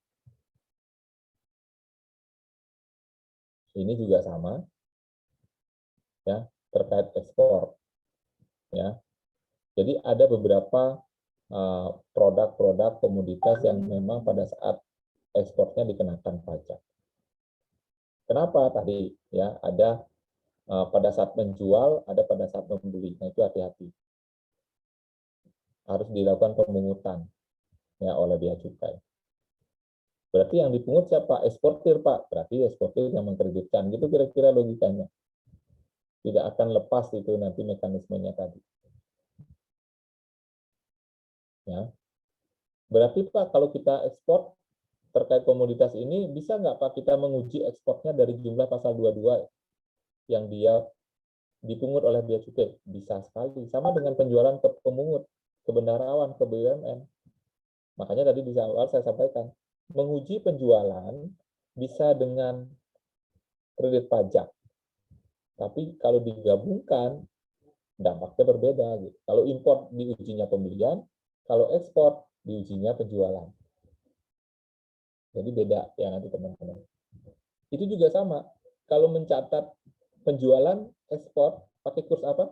Ini juga sama, ya, terkait ekspor. Ya, jadi ada beberapa produk-produk komoditas yang memang pada saat ekspornya dikenakan pajak. Kenapa tadi? Ya, ada pada saat menjual, ada pada saat membeli. Nah itu hati-hati. Harus dilakukan pemungutan ya oleh bea cukai. Berarti yang dipungut siapa? Eksportir, Pak. Berarti eksportir yang mengkreditkan. Gitu kira-kira logikanya. Tidak akan lepas itu nanti mekanismenya tadi. Ya. Berarti Pak, kalau kita ekspor terkait komoditas ini, bisa nggak Pak kita menguji ekspornya dari jumlah pasal 22 yang dia dipungut oleh bea cukai? Bisa sekali. Sama dengan penjualan ke pemungut, ke bendaharawan, ke BUMN. Makanya tadi di awal saya sampaikan, menguji penjualan bisa dengan kredit pajak. Tapi kalau digabungkan, dampaknya berbeda. Gitu. Kalau impor diujinya pembelian, kalau ekspor diujinya penjualan. Jadi beda ya nanti teman-teman. Itu juga sama. Kalau mencatat penjualan ekspor pakai kurs apa?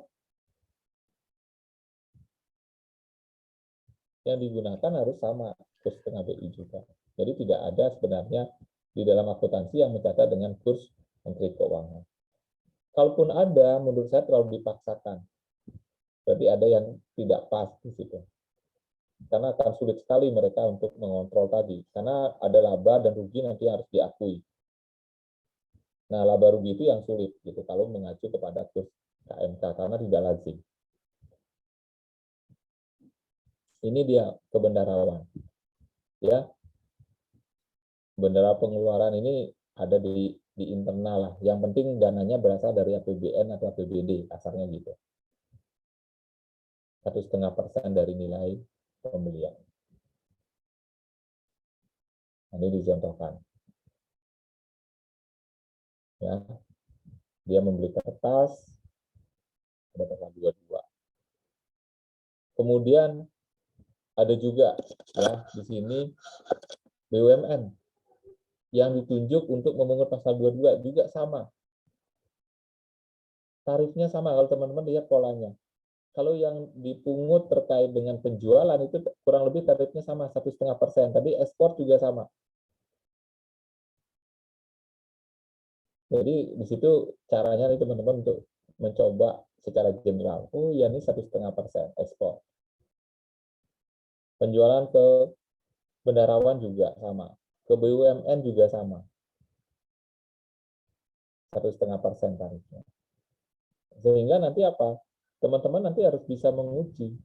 Yang digunakan harus sama kurs tengah BI juga. Jadi tidak ada sebenarnya di dalam akuntansi yang mencatat dengan kurs Menteri Keuangan. Kalaupun ada, menurut saya terlalu dipaksakan. Berarti ada yang tidak pas di situ. Karena akan sulit sekali mereka untuk mengontrol tadi. Karena ada laba dan rugi nanti harus diakui. Nah, laba rugi itu yang sulit gitu kalau mengacu kepada kurs KMK karena tidak lazim. Ini dia kebendaharawan. Ya. Bendera pengeluaran ini ada di internal lah. Yang penting dananya berasal dari APBN atau APBD, kasarnya gitu. 1,5% dari nilai pembelian. Ini dicontohkan. Ya, dia membeli kertas, ada pasal 22. Kemudian ada juga ya di sini BUMN yang ditunjuk untuk memungut pasal 22 juga sama. Tarifnya sama kalau teman-teman lihat polanya. Kalau yang dipungut terkait dengan penjualan itu kurang lebih tarifnya sama 1,5%. Tapi ekspor juga sama. Jadi di situ caranya nih teman-teman untuk mencoba secara general. Oh iya ini 1,5% ekspor. Penjualan ke bendaharawan juga sama. Ke BUMN juga sama. 1,5% tarifnya. Sehingga nanti apa? Teman-teman nanti harus bisa menguji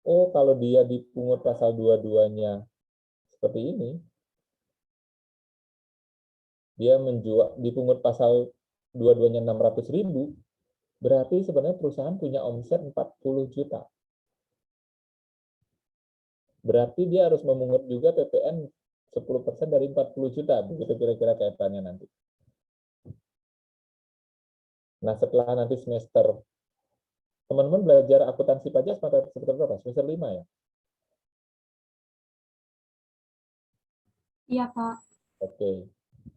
oh kalau dia dipungut pasal 22-nya seperti ini, dia menjual dipungut pasal 22-nya 600.000, berarti sebenarnya perusahaan punya omset 40 juta. Berarti dia harus memungut juga PPN 10% dari 40 juta, begitu kira-kira kaitannya nanti. Nah, setelah nanti semester, teman-teman belajar akuntansi pajak semester berapa? Semester 5 ya? Iya, Pak. Oke.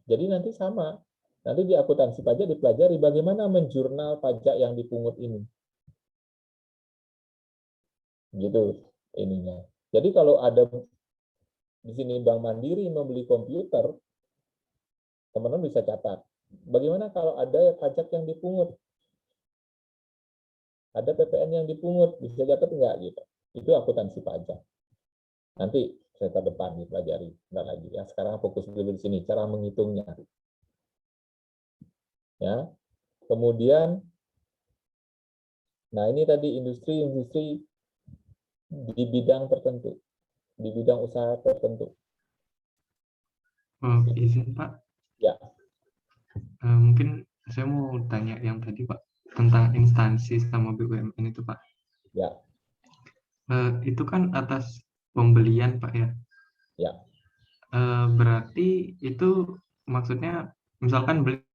Jadi nanti sama. Nanti di akuntansi pajak dipelajari bagaimana menjurnal pajak yang dipungut ini. Gitu ininya. Jadi kalau ada di sini Bank Mandiri membeli komputer, teman-teman bisa catat. Bagaimana kalau ada pajak yang dipungut? Ada PPN yang dipungut, bisa catat enggak gitu. Itu akuntansi pajak. Nanti semester depan dipelajari, enggak lagi. Ya, sekarang fokus dulu di sini cara menghitungnya. Ya. Kemudian nah ini tadi industri-industri di bidang tertentu, di bidang usaha tertentu. Izin Pak, Ya, mungkin saya mau tanya yang tadi Pak tentang instansi sama BUMN itu Pak. ya, Itu kan atas pembelian Pak ya. ya. Berarti itu maksudnya misalkan beli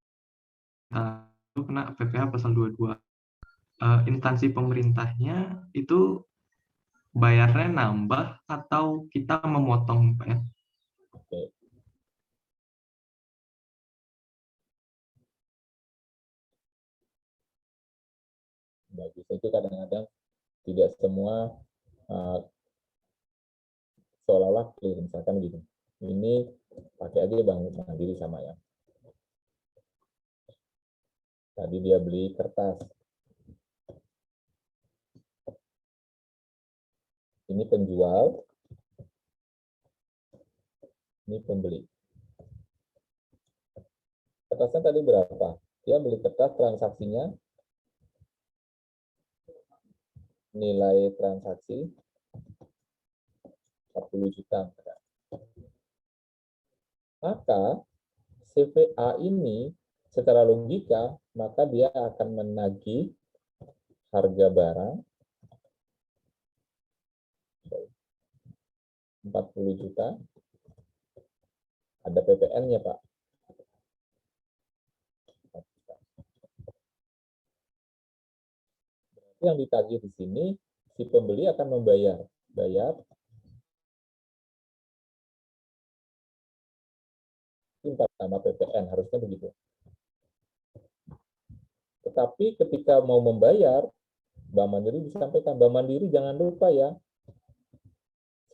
itu kena PPh pasal 22. Instansi pemerintahnya itu bayarnya nambah atau kita memotong Pak ya? Oke. Bagus. Itu kadang-kadang tidak semua seolah-olah clear, misalkan gitu. Ini pakai aja Bank Mandiri sama ya. Tadi dia beli kertas. Ini penjual, ini pembeli. Kertasnya tadi berapa? Dia beli kertas, transaksinya nilai transaksi 40 juta. Maka CVA ini secara logika, maka dia akan menagih harga barang 40 juta. Ada PPN-nya, Pak. Yang ditagih di sini, si pembeli akan bayar sama PPN, harusnya begitu. Tetapi ketika mau membayar, Bank Mandiri disampaikan, Bank Mandiri jangan lupa ya,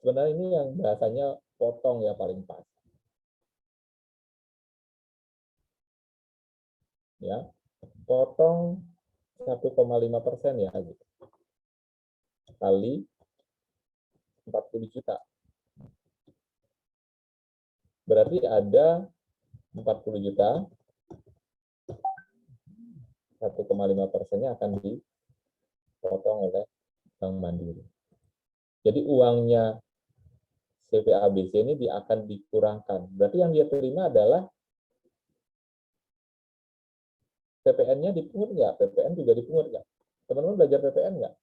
sebenarnya ini yang bahasanya potong ya paling pas. Ya, potong 1,5% ya, gitu. Kali 40 juta. Berarti ada 40 juta, 1,5%-nya akan dipotong oleh Bank Mandiri. Jadi uangnya CPABC ini akan dikurangkan. Berarti yang dia terima adalah PPN-nya dipungut nggak? PPN juga dipungut nggak? Teman-teman belajar PPN nggak?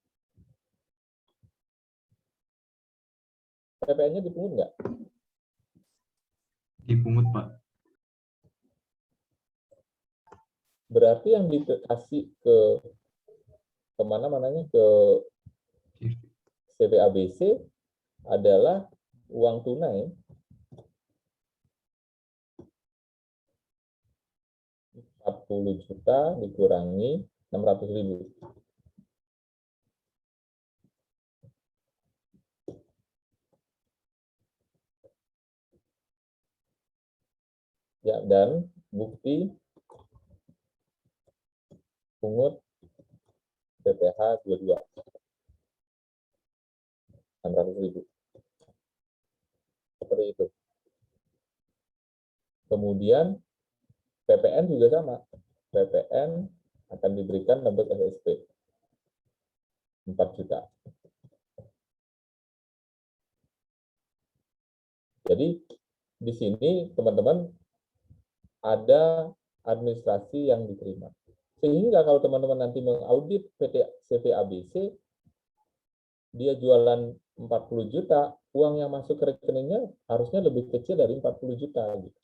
PPN-nya dipungut nggak? Dipungut Pak. Berarti yang dikasih ke kemana-mananya ke CPABC adalah uang tunai 40 juta dikurangi 600.000. Ya, dan bukti pungut PPh 22. 600.000. Seperti itu. Kemudian PPN juga sama. PPN akan diberikan bentuk SSP 4 juta. Jadi di sini teman-teman ada administrasi yang diterima. Sehingga kalau teman-teman nanti mengaudit PT CVABC, dia jualan 40 juta, uang yang masuk ke rekeningnya harusnya lebih kecil dari 40 juta. Gitu.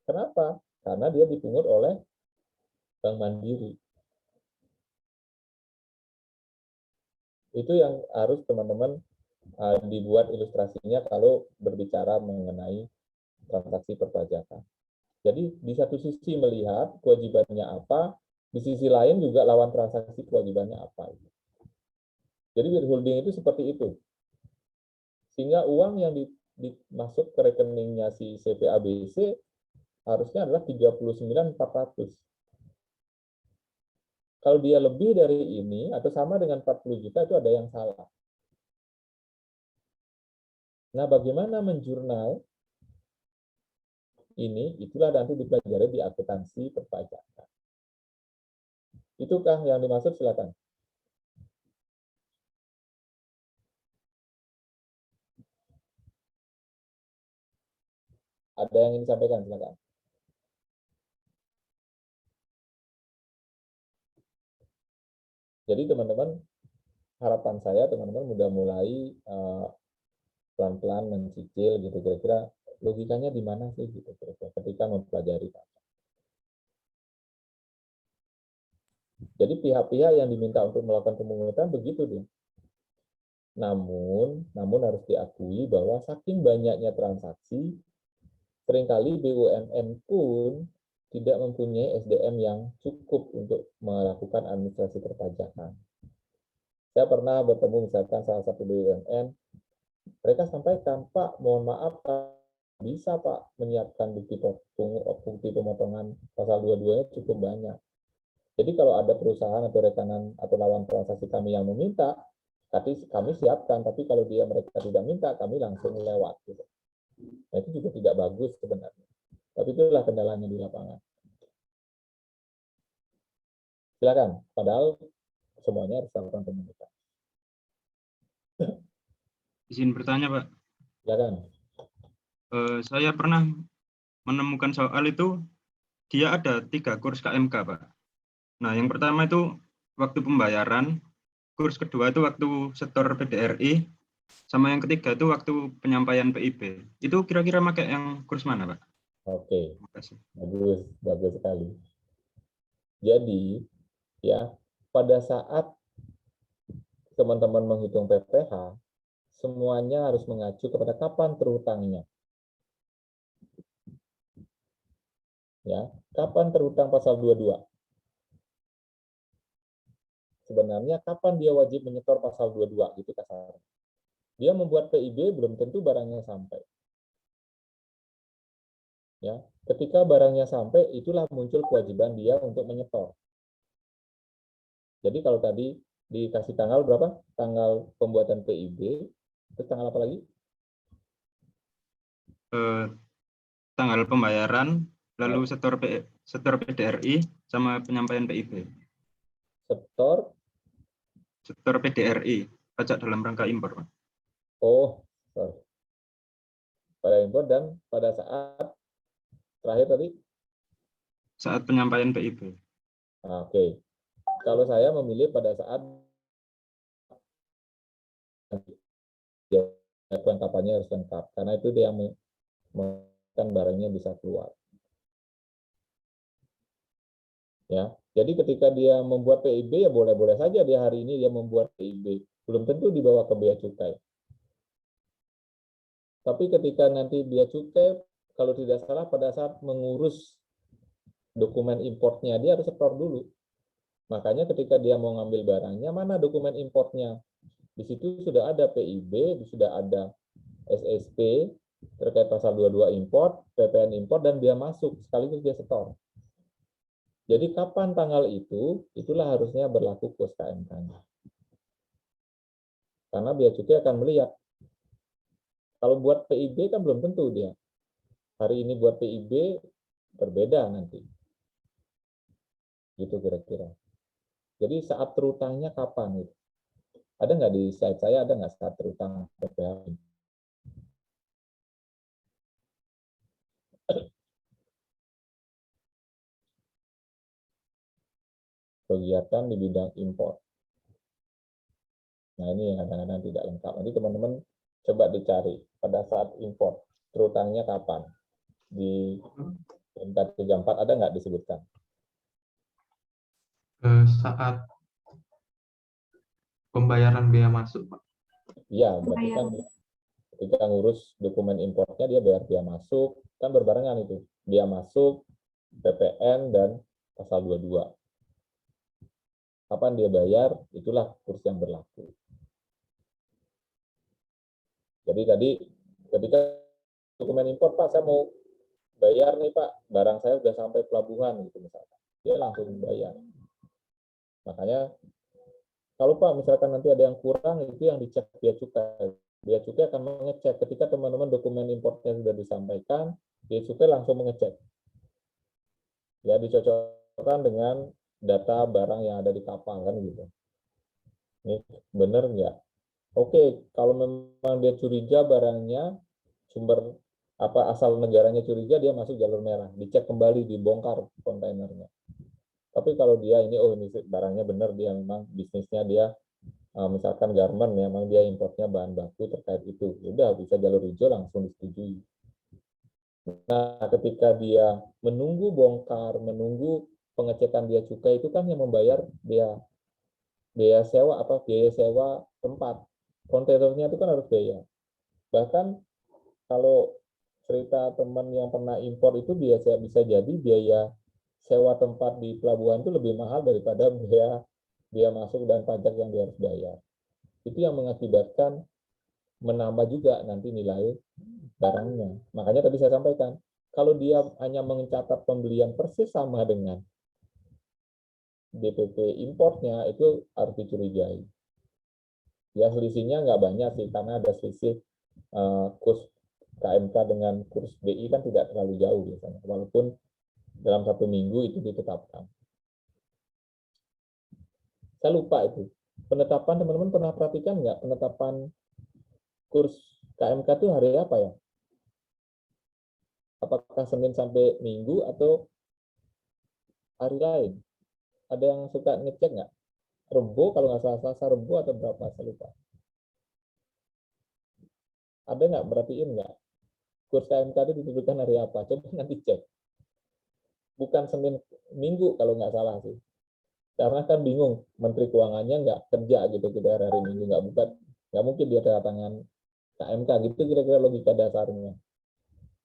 Kenapa? Karena dia dipungut oleh Bank Mandiri. Itu yang harus teman-teman dibuat ilustrasinya kalau berbicara mengenai transaksi perpajakan. Jadi di satu sisi melihat kewajibannya apa, di sisi lain juga lawan transaksi kewajibannya apa. Jadi withholding itu seperti itu. Sehingga uang yang masuk ke rekeningnya si CVABC harusnya adalah 39.400. Kalau dia lebih dari ini atau sama dengan 40 juta itu ada yang salah. Nah, bagaimana menjurnal ini, itulah nanti dipelajari di akuntansi perpajakan. Itu Kang yang dimaksud, silakan. Ada yang ingin disampaikan, silakan. Jadi teman-teman, harapan saya teman-teman udah mulai pelan-pelan mencicil gitu, kira-kira logikanya di mana sih gitu kira-kira ketika mempelajari. Jadi pihak-pihak yang diminta untuk melakukan pemungutan begitu dia. Namun harus diakui bahwa saking banyaknya transaksi, seringkali BUMN pun tidak mempunyai SDM yang cukup untuk melakukan administrasi perpajakan. Saya pernah bertemu misalkan salah satu BUMN, mereka sampaikan, Pak, mohon maaf, Pak, bisa Pak menyiapkan bukti pemotongan pasal 22-nya cukup banyak. Jadi kalau ada perusahaan atau rekanan atau lawan transaksi kami yang meminta, kami siapkan, tapi kalau mereka tidak minta, kami langsung lewat. Gitu. Nah, itu juga tidak bagus sebenarnya. Tapi itulah kendalanya di lapangan. Silakan, padahal semuanya harus lakukan pemungutan. Izin bertanya, Pak. Silakan. Saya pernah menemukan soal itu, dia ada 3 kurs KMK, Pak. Nah, yang pertama itu waktu pembayaran, kurs kedua itu waktu setor PDRI, sama yang ketiga itu waktu penyampaian PIB. Itu kira-kira pakai yang kurs mana, Pak? Oke, Terima kasih. bagus sekali. Jadi, ya, pada saat teman-teman menghitung PPh, semuanya harus mengacu kepada kapan terhutangnya. Ya, kapan terhutang pasal 22? Sebenarnya kapan dia wajib menyetor pasal 22 gitu kasar. Dia membuat PIB belum tentu barangnya sampai. Ya, ketika barangnya sampai itulah muncul kewajiban dia untuk menyetor. Jadi kalau tadi dikasih tanggal berapa? Tanggal pembuatan PIB, terus tanggal apa lagi? Tanggal pembayaran, lalu setor PDRI sama penyampaian PIB. Setor PDRI, pajak dalam rangka impor, Pak. Oh, sorry. Pada impor dan pada saat terakhir tadi? Saat penyampaian PIB. Oke. Kalau saya memilih pada saat kelengkapannya harus lengkap, karena itu dia yang menentukan barangnya bisa keluar. Ya, jadi ketika dia membuat PIB ya boleh-boleh saja dia hari ini dia membuat PIB, belum tentu dibawa ke bea cukai. Tapi ketika nanti bea cukai, kalau tidak salah pada saat mengurus dokumen importnya dia harus setor dulu. Makanya ketika dia mau ngambil barangnya, mana dokumen importnya? Di situ sudah ada PIB, sudah ada SSP terkait pasal 22 import, PPN import, dan dia masuk sekaligus dia setor. Jadi kapan tanggal itu, itulah harusnya berlaku kurs KMK-nya. Karena bea cukai akan melihat. Kalau buat PIB kan belum tentu dia. Hari ini buat PIB berbeda nanti. Gitu kira-kira. Jadi saat terutangnya kapan? Gitu. Ada nggak di slide saya, ada nggak saat terutang PPh? kegiatan di bidang impor. Nah, ini yang kadang-kadang tidak lengkap. Nanti teman-teman coba dicari pada saat impor, terutangnya kapan. Di MK 34 ada nggak disebutkan? Saat pembayaran biaya masuk, Pak. Iya, berarti kan ketika ngurus dokumen importnya dia bayar biaya masuk, kan berbarengan itu. Biaya masuk, PPN, dan pasal 22. Kapan dia bayar, itulah kurs yang berlaku. Jadi tadi ketika dokumen impor, Pak, saya mau bayar nih, Pak, barang saya sudah sampai pelabuhan gitu misalkan. Dia langsung bayar. Makanya kalau Pak misalkan nanti ada yang kurang, itu yang dicek bea cukai. Bea cukai akan mengecek ketika teman-teman dokumen importnya sudah disampaikan, bea cukai langsung mengecek. Ya, dicocokkan dengan data barang yang ada di kapal kan gitu. Ini benar nggak? Oke, kalau memang dia curiga barangnya sumber asal negaranya curiga, dia masuk jalur merah, dicek kembali, dibongkar kontainernya. Tapi kalau dia ini barangnya benar, dia memang bisnisnya dia misalkan garment, memang dia importnya bahan baku terkait itu, udah bisa jalur hijau langsung disetujui. Nah, ketika dia menunggu bongkar, menunggu pengecekan bea cukai, itu kan yang membayar biaya sewa biaya sewa tempat. Kontainernya itu kan harus biaya. Bahkan kalau cerita teman yang pernah impor itu bisa jadi biaya sewa tempat di pelabuhan itu lebih mahal daripada biaya masuk dan pajak yang dia harus bayar. Itu yang mengakibatkan menambah juga nanti nilai barangnya. Makanya tadi saya sampaikan, kalau dia hanya mencatat pembelian persis sama dengan DPP importnya, itu harus dicurigai. Ya, selisihnya nggak banyak sih, karena ada selisih kurs KMK dengan kurs BI kan tidak terlalu jauh biasanya, walaupun dalam 1 minggu itu ditetapkan. Saya lupa itu. Penetapan, teman-teman pernah perhatikan nggak penetapan kurs KMK itu hari apa ya? Apakah Senin sampai Minggu atau hari lain? Ada yang suka ngecek nggak? Rebo, kalau nggak salah Selasa, Rebo atau berapa, saya lupa. Ada nggak, perhatiin nggak? Kurs KMK itu ditentukan hari apa? Coba nanti cek. Bukan Senin Minggu kalau nggak salah sih. Karena kan bingung, Menteri Keuangannya nggak kerja gitu, kita hari Minggu nggak buka, nggak mungkin dia tanda tangan KMK gitu, kira-kira logika dasarnya.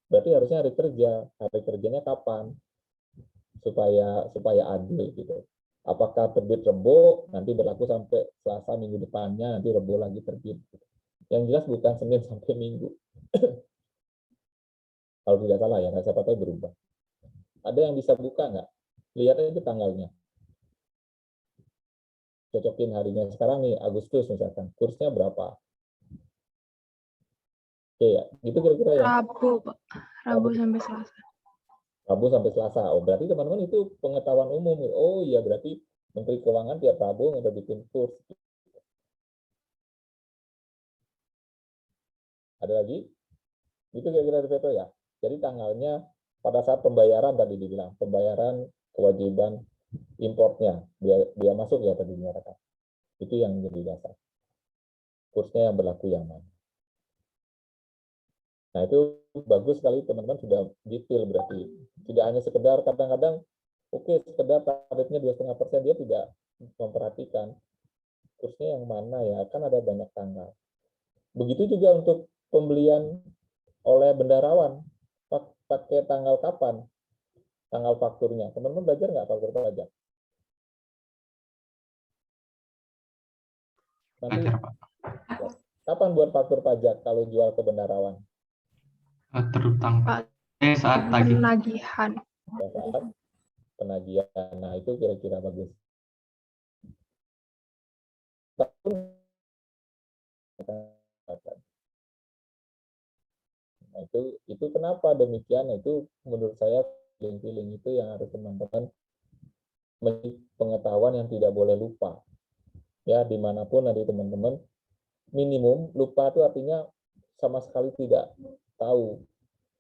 Berarti harusnya hari kerjanya kapan? Supaya adil gitu. Apakah terbit Rebo, nanti berlaku sampai Selasa minggu depannya, nanti Rebo lagi terbit. Yang jelas bukan Senin sampai Minggu. Kalau tidak salah ya, siapa tahu berubah. Ada yang bisa buka nggak? Lihat aja tanggalnya. Cocokin harinya. Sekarang nih, Agustus misalkan, kursnya berapa? Oke ya, gitu kira-kira ya. Rabu, Pak. Rabu sampai Selasa. Rabu sampai Selasa. Oh, berarti teman-teman itu pengetahuan umum. Oh iya, berarti Menteri Keuangan tiap Rabu udah bikin kurs. Ada lagi? Itu kira-kira Veto ya. Jadi tanggalnya pada saat pembayaran tadi dibilang, pembayaran kewajiban importnya, dia masuk ya tadi dinyatakan. Itu yang menjadi dasar. Kursnya yang berlaku yang mana. Nah, itu bagus sekali teman-teman sudah detail berarti. Tidak hanya sekedar kadang-kadang, oke, sekedar tarifnya 2,5%, dia tidak memperhatikan kursnya yang mana ya, kan ada banyak tanggal. Begitu juga untuk pembelian oleh bendarawan, pakai tanggal kapan? Tanggal fakturnya. Teman-teman belajar nggak faktur pajak? Nanti, Belajar, Pak. kapan buat faktur pajak kalau jual ke bendarawan? Terutang, Pak. Pak, Saat tagih. penagihan. Saat penagihan. Nah, itu kira-kira bagus. Nah, itu kenapa demikian? Itu menurut saya feeling itu yang harus teman-teman pengetahuan yang tidak boleh lupa. Ya, dimanapun nanti teman-teman minimum lupa itu artinya sama sekali tidak tahu.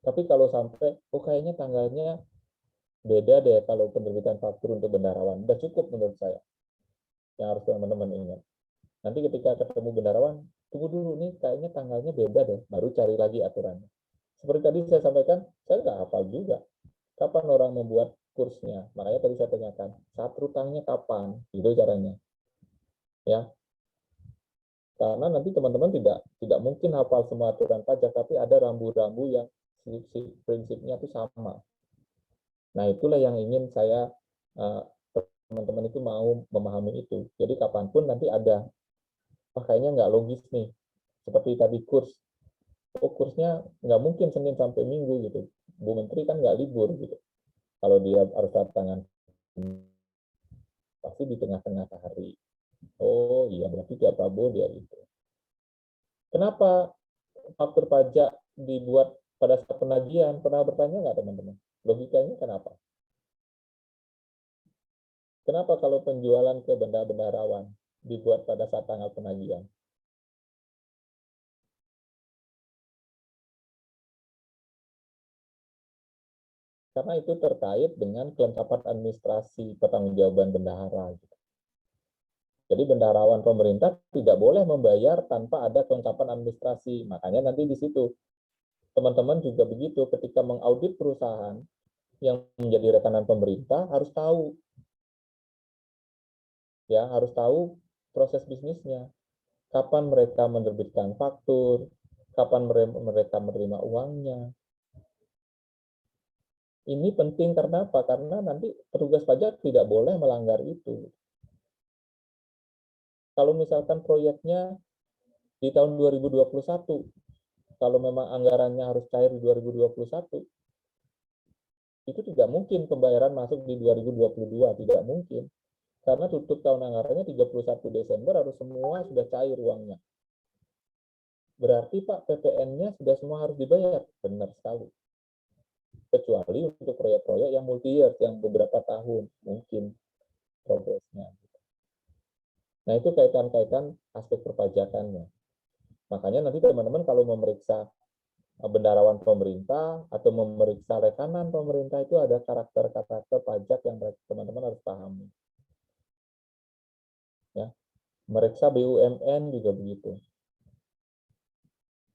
Tapi kalau sampai, oh kayaknya tanggalnya beda deh kalau penerbitan faktur untuk bendaharawan. Udah cukup menurut saya. Yang harus teman-teman ingat. Nanti ketika ketemu bendaharawan, tunggu dulu nih, kayaknya tanggalnya beda deh, baru cari lagi aturannya. Seperti tadi saya sampaikan, saya nggak hafal juga. Kapan orang membuat kursnya? Makanya tadi saya tanyakan, saat rutangnya kapan? Itu caranya. Ya, karena nanti teman-teman tidak mungkin hafal semua aturan pajak, tapi ada rambu-rambu yang prinsipnya itu sama. Nah, itulah yang ingin saya teman-teman itu mau memahami itu. Jadi kapanpun nanti ada, kayaknya nggak logis nih. Seperti tadi kurs, kursnya nggak mungkin Senin sampai Minggu gitu. Bu Menteri kan nggak libur gitu. Kalau dia harus tangan pasti di tengah-tengah hari. Oh iya, berarti tiap Rabu dia gitu. Kenapa faktur pajak dibuat pada saat penagihan? Pernah bertanya nggak teman-teman? Logikanya kenapa? Kenapa kalau penjualan ke bendaharawan dibuat pada saat tanggal penagihan? Karena itu terkait dengan kelengkapan administrasi pertanggungjawaban bendahara. Jadi bendaharawan pemerintah tidak boleh membayar tanpa ada kelengkapan administrasi. Makanya nanti di situ teman-teman juga begitu, ketika mengaudit perusahaan yang menjadi rekanan pemerintah harus tahu, ya harus tahu proses bisnisnya, kapan mereka menerbitkan faktur, kapan mereka menerima uangnya. Ini penting karena apa? Karena nanti petugas pajak tidak boleh melanggar itu. Kalau misalkan proyeknya di tahun 2021, kalau memang anggarannya harus cair di 2021, itu tidak mungkin pembayaran masuk di 2022, tidak mungkin. Karena tutup tahun anggarannya 31 Desember harus semua sudah cair uangnya. Berarti Pak, PPN-nya sudah semua harus dibayar. Benar sekali. Kecuali untuk proyek-proyek yang multi-year, yang beberapa tahun mungkin progresnya. Nah, itu kaitan-kaitan aspek perpajakannya. Makanya nanti teman-teman kalau memeriksa bendaharawan pemerintah atau memeriksa rekanan pemerintah itu ada karakter-karakter pajak yang teman-teman harus pahami. Ya, meriksa BUMN juga begitu.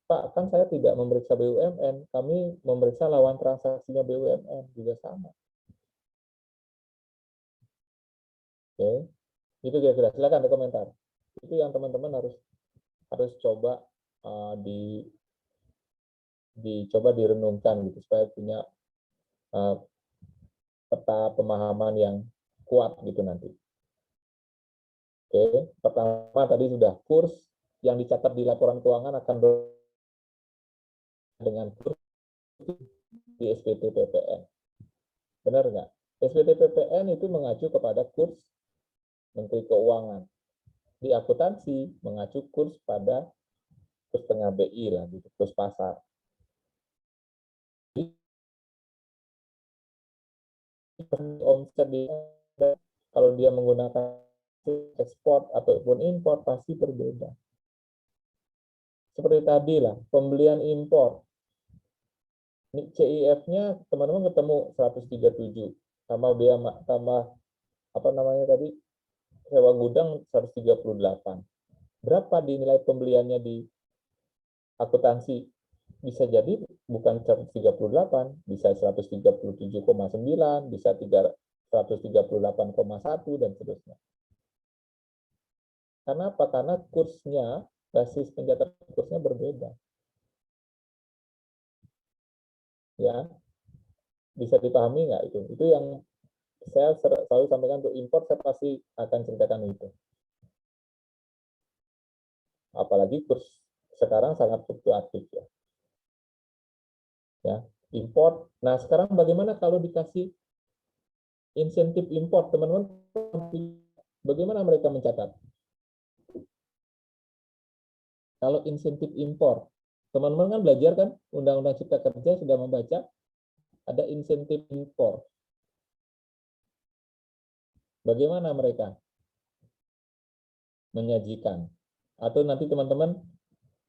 Pak, kan saya tidak memeriksa BUMN, kami memeriksa lawan transaksinya BUMN juga sama. Oke, itu kira-kira. Silakan ada komentar. Itu yang teman-teman harus coba dicoba direnungkan gitu supaya punya peta pemahaman yang kuat gitu nanti. Oke, pertama tadi sudah kurs yang dicatat di laporan keuangan akan dengan kurs di SPT PPN. Benar nggak? SPT PPN itu mengacu kepada kurs Menteri Keuangan. Di akuntansi mengacu kurs pada kurs tengah BI lah, gitu, kurs pasar. Omset kalau dia menggunakan ekspor ataupun impor pasti berbeda. Seperti tadi lah, pembelian impor. CIF-nya teman-teman ketemu 137 tambah biaya tambah apa namanya tadi sewa gudang 138. Berapa dinilai pembeliannya di akuntansi? Bisa jadi bukan 138, bisa 137,9, bisa 138,1 dan seterusnya. Karena apa? Karena kursnya, basis pencatatan kursnya berbeda. Ya, bisa dipahami nggak itu? Itu yang saya selalu sampaikan untuk impor, saya pasti akan ceritakan itu. Apalagi kurs sekarang sangat fluktuatif ya. Ya, impor. Nah, sekarang bagaimana kalau dikasih insentif impor, teman-teman? Bagaimana mereka mencatat? Kalau insentif impor, teman-teman kan belajar kan, Undang-Undang Cipta Kerja sudah membaca, ada insentif impor. Bagaimana mereka menyajikan? Atau nanti teman-teman,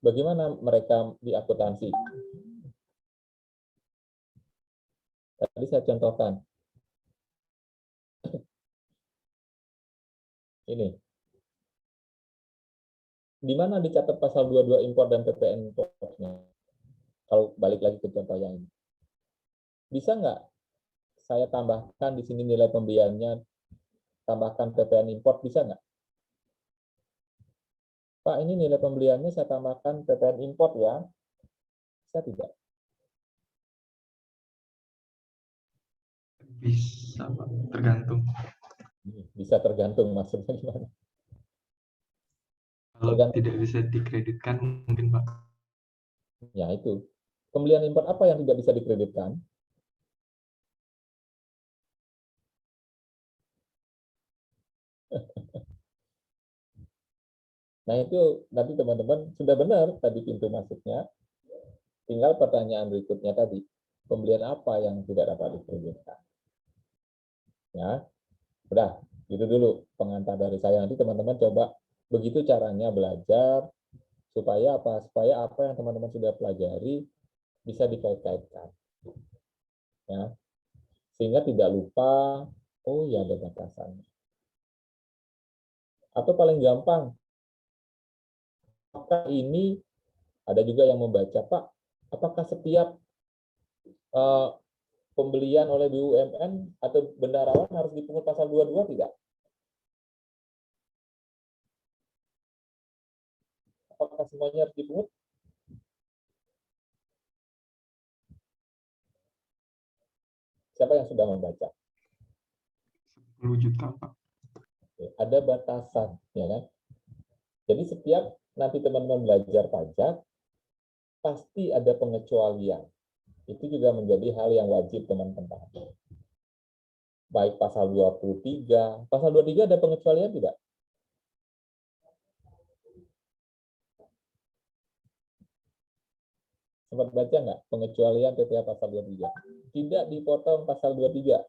bagaimana mereka di akuntansi? Tadi saya contohkan, Ini. Di mana dicatat pasal 22 impor dan PPN importnya? Kalau balik lagi ke contoh yang ini. Bisa nggak saya tambahkan di sini nilai pembeliannya, tambahkan PPN import, bisa nggak? Pak, ini nilai pembeliannya saya tambahkan PPN import ya. Bisa tidak? Bisa, Pak. Tergantung. Bisa tergantung, maksudnya gimana? Kalau Tergantung. tidak bisa dikreditkan, mungkin Pak. Ya itu. Pembelian import apa yang tidak bisa dikreditkan? Nah itu nanti teman-teman sudah benar tadi pintu masuknya. Tinggal pertanyaan berikutnya tadi. Pembelian apa yang tidak dapat dikreditkan? Ya, udah. Itu dulu pengantar dari saya. Nanti teman-teman coba begitu caranya belajar supaya apa? Supaya apa yang teman-teman sudah pelajari bisa dikait-kaitkan. Ya. Sehingga tidak lupa, oh ya ada batasannya. Atau paling gampang, apakah ini ada juga yang membaca, Pak, apakah setiap pembelian oleh BUMN atau bendaharawan harus dipungut pasal 22 tidak? Apakah semuanya harus dipungut? Siapa yang sudah membaca? 10 juta, Pak. Ada batasan, ya kan? Jadi setiap nanti teman-teman belajar pajak, pasti ada pengecualian. Itu juga menjadi hal yang wajib teman-teman pahami. Baik pasal 23. Pasal 23 ada pengecualian tidak? Sempat baca nggak pengecualian PPh pasal 23? Tidak dipotong pasal 23.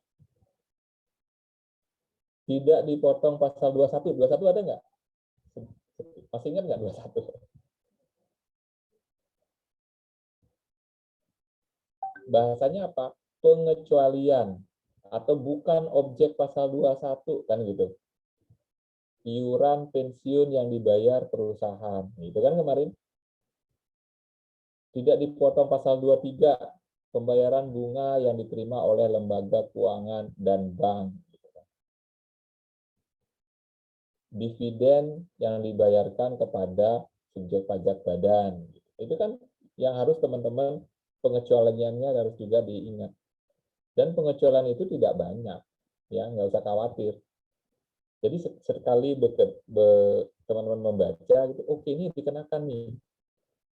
Tidak dipotong pasal 21. 21 ada nggak? Masih ingat nggak 21? Bahasanya apa? Pengecualian atau bukan objek pasal 21 kan gitu. Iuran pensiun yang dibayar perusahaan. Itu kan kemarin. Tidak dipotong pasal 23, pembayaran bunga yang diterima oleh lembaga keuangan dan bank. Dividen yang dibayarkan kepada subjek pajak badan. Itu kan yang harus teman-teman pengecualiannya harus juga diingat. Dan pengecualian itu tidak banyak, ya nggak usah khawatir. Jadi sekali teman-teman membaca, gitu, oke ini dikenakan nih.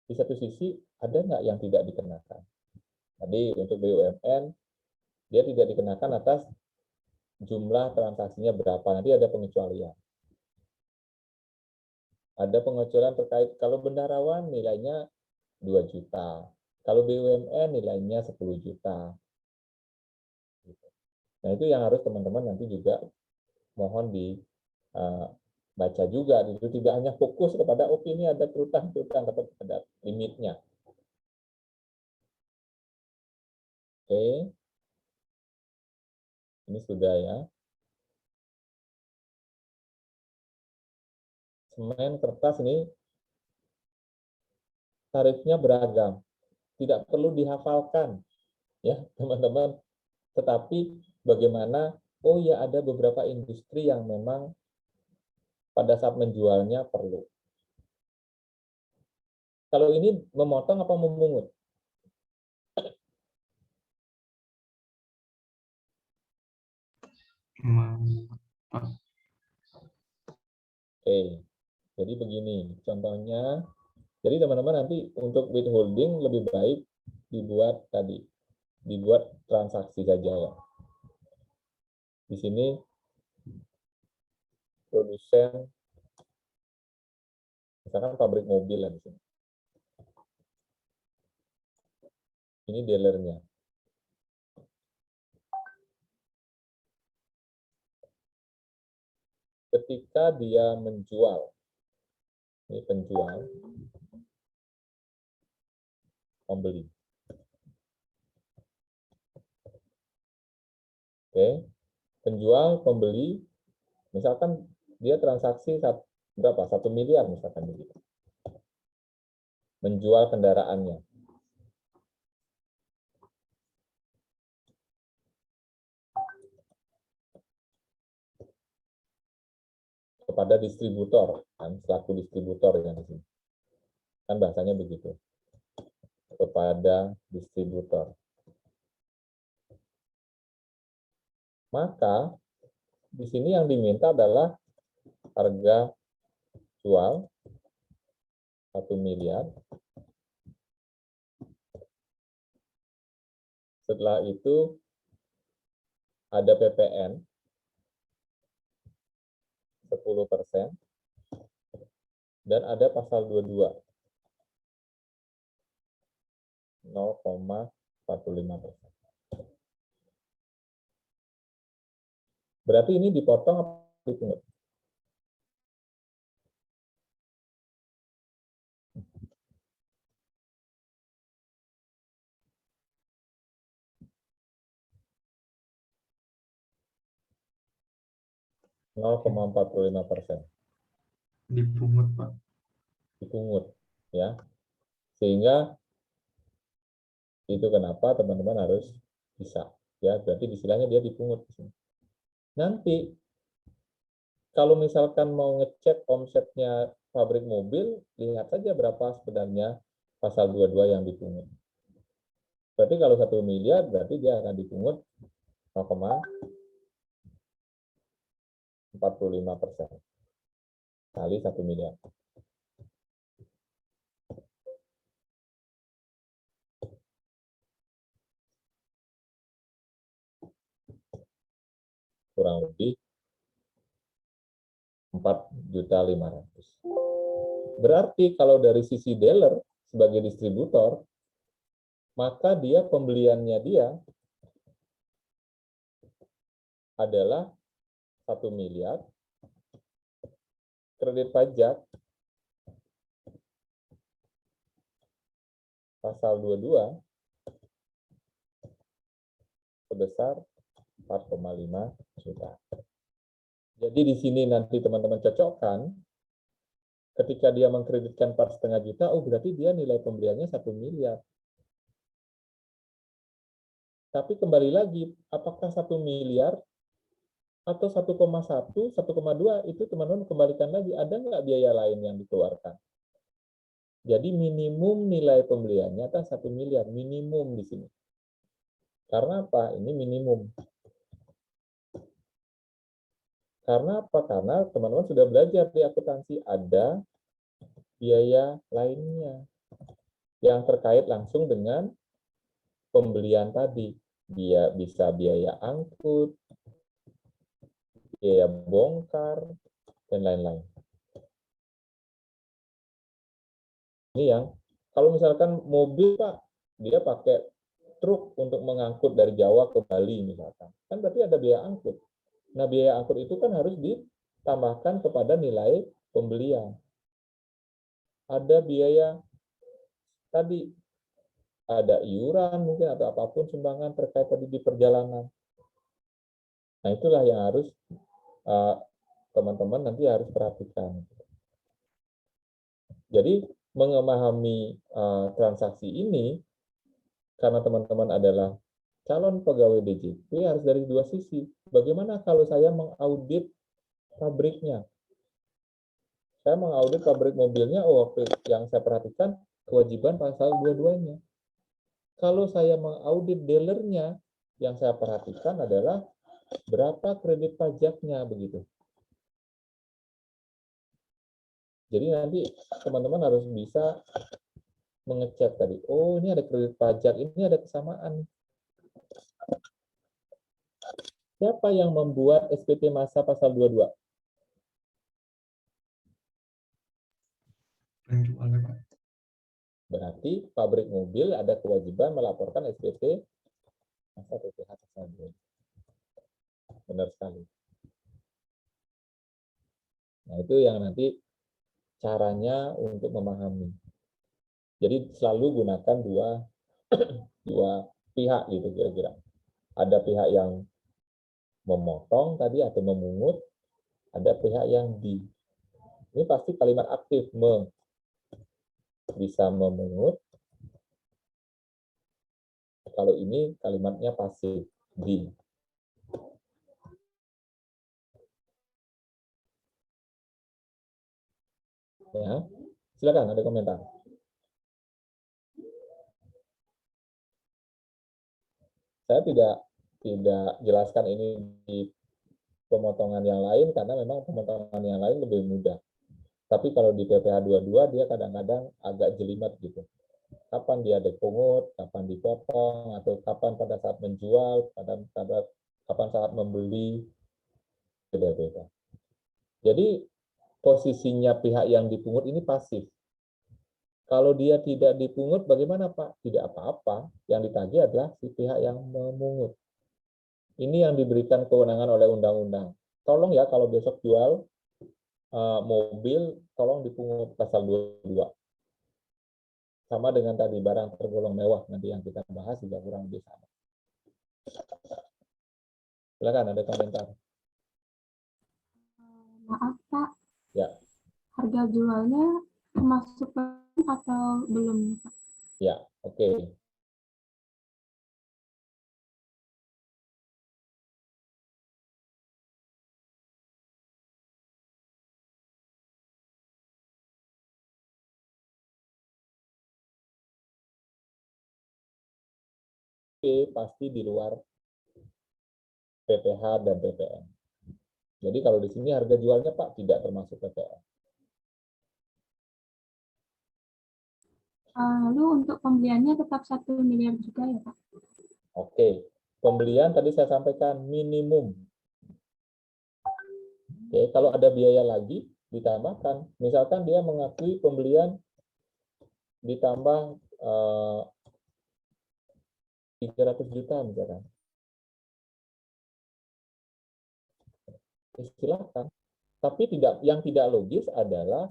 Di satu sisi ada nggak yang tidak dikenakan? Tadi untuk BUMN dia tidak dikenakan atas jumlah transaksinya berapa, nanti ada pengecualian. Ada pengecualian terkait kalau bendaharawan nilainya 2 juta, kalau BUMN nilainya 10 juta. Nah itu yang harus teman-teman nanti juga mohon dibaca juga, itu tidak hanya fokus kepada oke ini ada piutang, tapi ada limitnya. Oke. Ini sudah ya. Semen, kertas ini tarifnya beragam. Tidak perlu dihafalkan ya, teman-teman. Tetapi bagaimana oh ya ada beberapa industri yang memang pada saat menjualnya perlu. Kalau ini memotong apa memungut? Oke. Jadi begini contohnya. Jadi teman-teman nanti untuk withholding lebih baik dibuat tadi, dibuat transaksi saja ya. Di sini produsen, misalkan pabrik mobil lah di sini. Ini dealernya. Ketika dia menjual, ini penjual, pembeli. Oke. penjual, pembeli, misalkan dia transaksi berapa? 1 miliar misalkan begitu. Menjual kendaraannya. Kepada distributor, kan selaku distributor yang di sini. Kan bahasanya begitu. Kepada distributor. Maka di sini yang diminta adalah harga jual 1 miliar. Setelah itu ada PPN 10% dan ada pasal 22 0,45%. Berarti ini dipotong apa dipungut? %0,45 Dipungut, Pak. dipungut, ya. Sehingga itu kenapa teman-teman harus bisa, ya. Berarti istilahnya dia dipungut di sini. Nanti kalau misalkan mau ngecek omsetnya pabrik mobil, lihat saja berapa sebenarnya pasal 22 yang dipungut. Berarti kalau 1 miliar, berarti dia akan dipungut 0,45% kali 1 miliar. Kurang lebih 4.500.000. Berarti kalau dari sisi dealer sebagai distributor, maka dia pembeliannya dia adalah 1 miliar, kredit pajak pasal 22 sebesar 4,5 juta. Jadi di sini nanti teman-teman cocokkan, ketika dia mengkreditkan 4,5 juta, oh berarti dia nilai pembeliannya 1 miliar. Tapi kembali lagi, apakah 1 miliar atau 1,1, 1,2 itu teman-teman kembalikan lagi, ada nggak biaya lain yang dikeluarkan? Jadi minimum nilai pembeliannya adalah 1 miliar, minimum di sini. Karena apa? Ini minimum. Karena apa? Karena teman-teman sudah belajar di akuntansi, ada biaya lainnya yang terkait langsung dengan pembelian tadi. Dia bisa biaya angkut, biaya bongkar, dan lain-lain. Ini yang, kalau misalkan mobil Pak, dia pakai truk untuk mengangkut dari Jawa ke Bali misalkan, kan berarti ada biaya angkut. Nah, biaya angkut itu kan harus ditambahkan kepada nilai pembelian. Ada biaya tadi, ada iuran mungkin atau apapun sumbangan terkait tadi di perjalanan. Nah, itulah yang harus teman-teman nanti harus perhatikan. Jadi, memahami transaksi ini, karena teman-teman adalah calon pegawai DJP harus dari dua sisi. Bagaimana kalau saya mengaudit pabriknya? Saya mengaudit pabrik mobilnya, yang saya perhatikan kewajiban pasal 22-nya. Kalau saya mengaudit dealernya, yang saya perhatikan adalah berapa kredit pajaknya begitu. Jadi nanti teman-teman harus bisa mengecek tadi, oh ini ada kredit pajak, ini ada kesamaan. Siapa yang membuat SPT masa pasal 22? Penjualnya, Pak. Berarti pabrik mobil ada kewajiban melaporkan SPT masa PPh pasal 22. Benar sekali. Nah, itu yang nanti caranya untuk memahami. Jadi selalu gunakan dua pihak gitu kira-kira. Ada pihak yang memotong tadi atau memungut, ada pihak yang di. Ini pasti kalimat aktif, bisa memungut. Kalau ini kalimatnya pasif, di. Ya, silakan ada komentar. Saya tidak jelaskan ini di pemotongan yang lain karena memang pemotongan yang lain lebih mudah. Tapi kalau di PPh 22 dia kadang-kadang agak jelimet gitu. Kapan dia dipungut, kapan dipotong, atau kapan pada saat menjual, kapan saat membeli, beda-beda. Jadi posisinya pihak yang dipungut ini pasif. Kalau dia tidak dipungut, bagaimana Pak? Tidak apa-apa. Yang ditagih adalah si pihak yang memungut. Ini yang diberikan kewenangan oleh undang-undang. Tolong ya kalau besok jual mobil, tolong dipungut pasal 22. Sama dengan tadi, barang tergolong mewah. Nanti yang kita bahas juga kurang lebih sama. Silakan, ada komentar. Maaf Pak, Ya. harga jualnya termasuk atau belum? Ya, oke. Pasti di luar PPh dan PPN. Jadi kalau di sini harga jualnya Pak tidak termasuk PPN. Lalu untuk pembeliannya tetap 1 miliar juga ya Pak? Oke, pembelian tadi saya sampaikan minimum. Oke, kalau ada biaya lagi ditambahkan. Misalkan dia mengakui pembelian ditambah 300 juta misalkan. Silakan. Tapi yang tidak logis adalah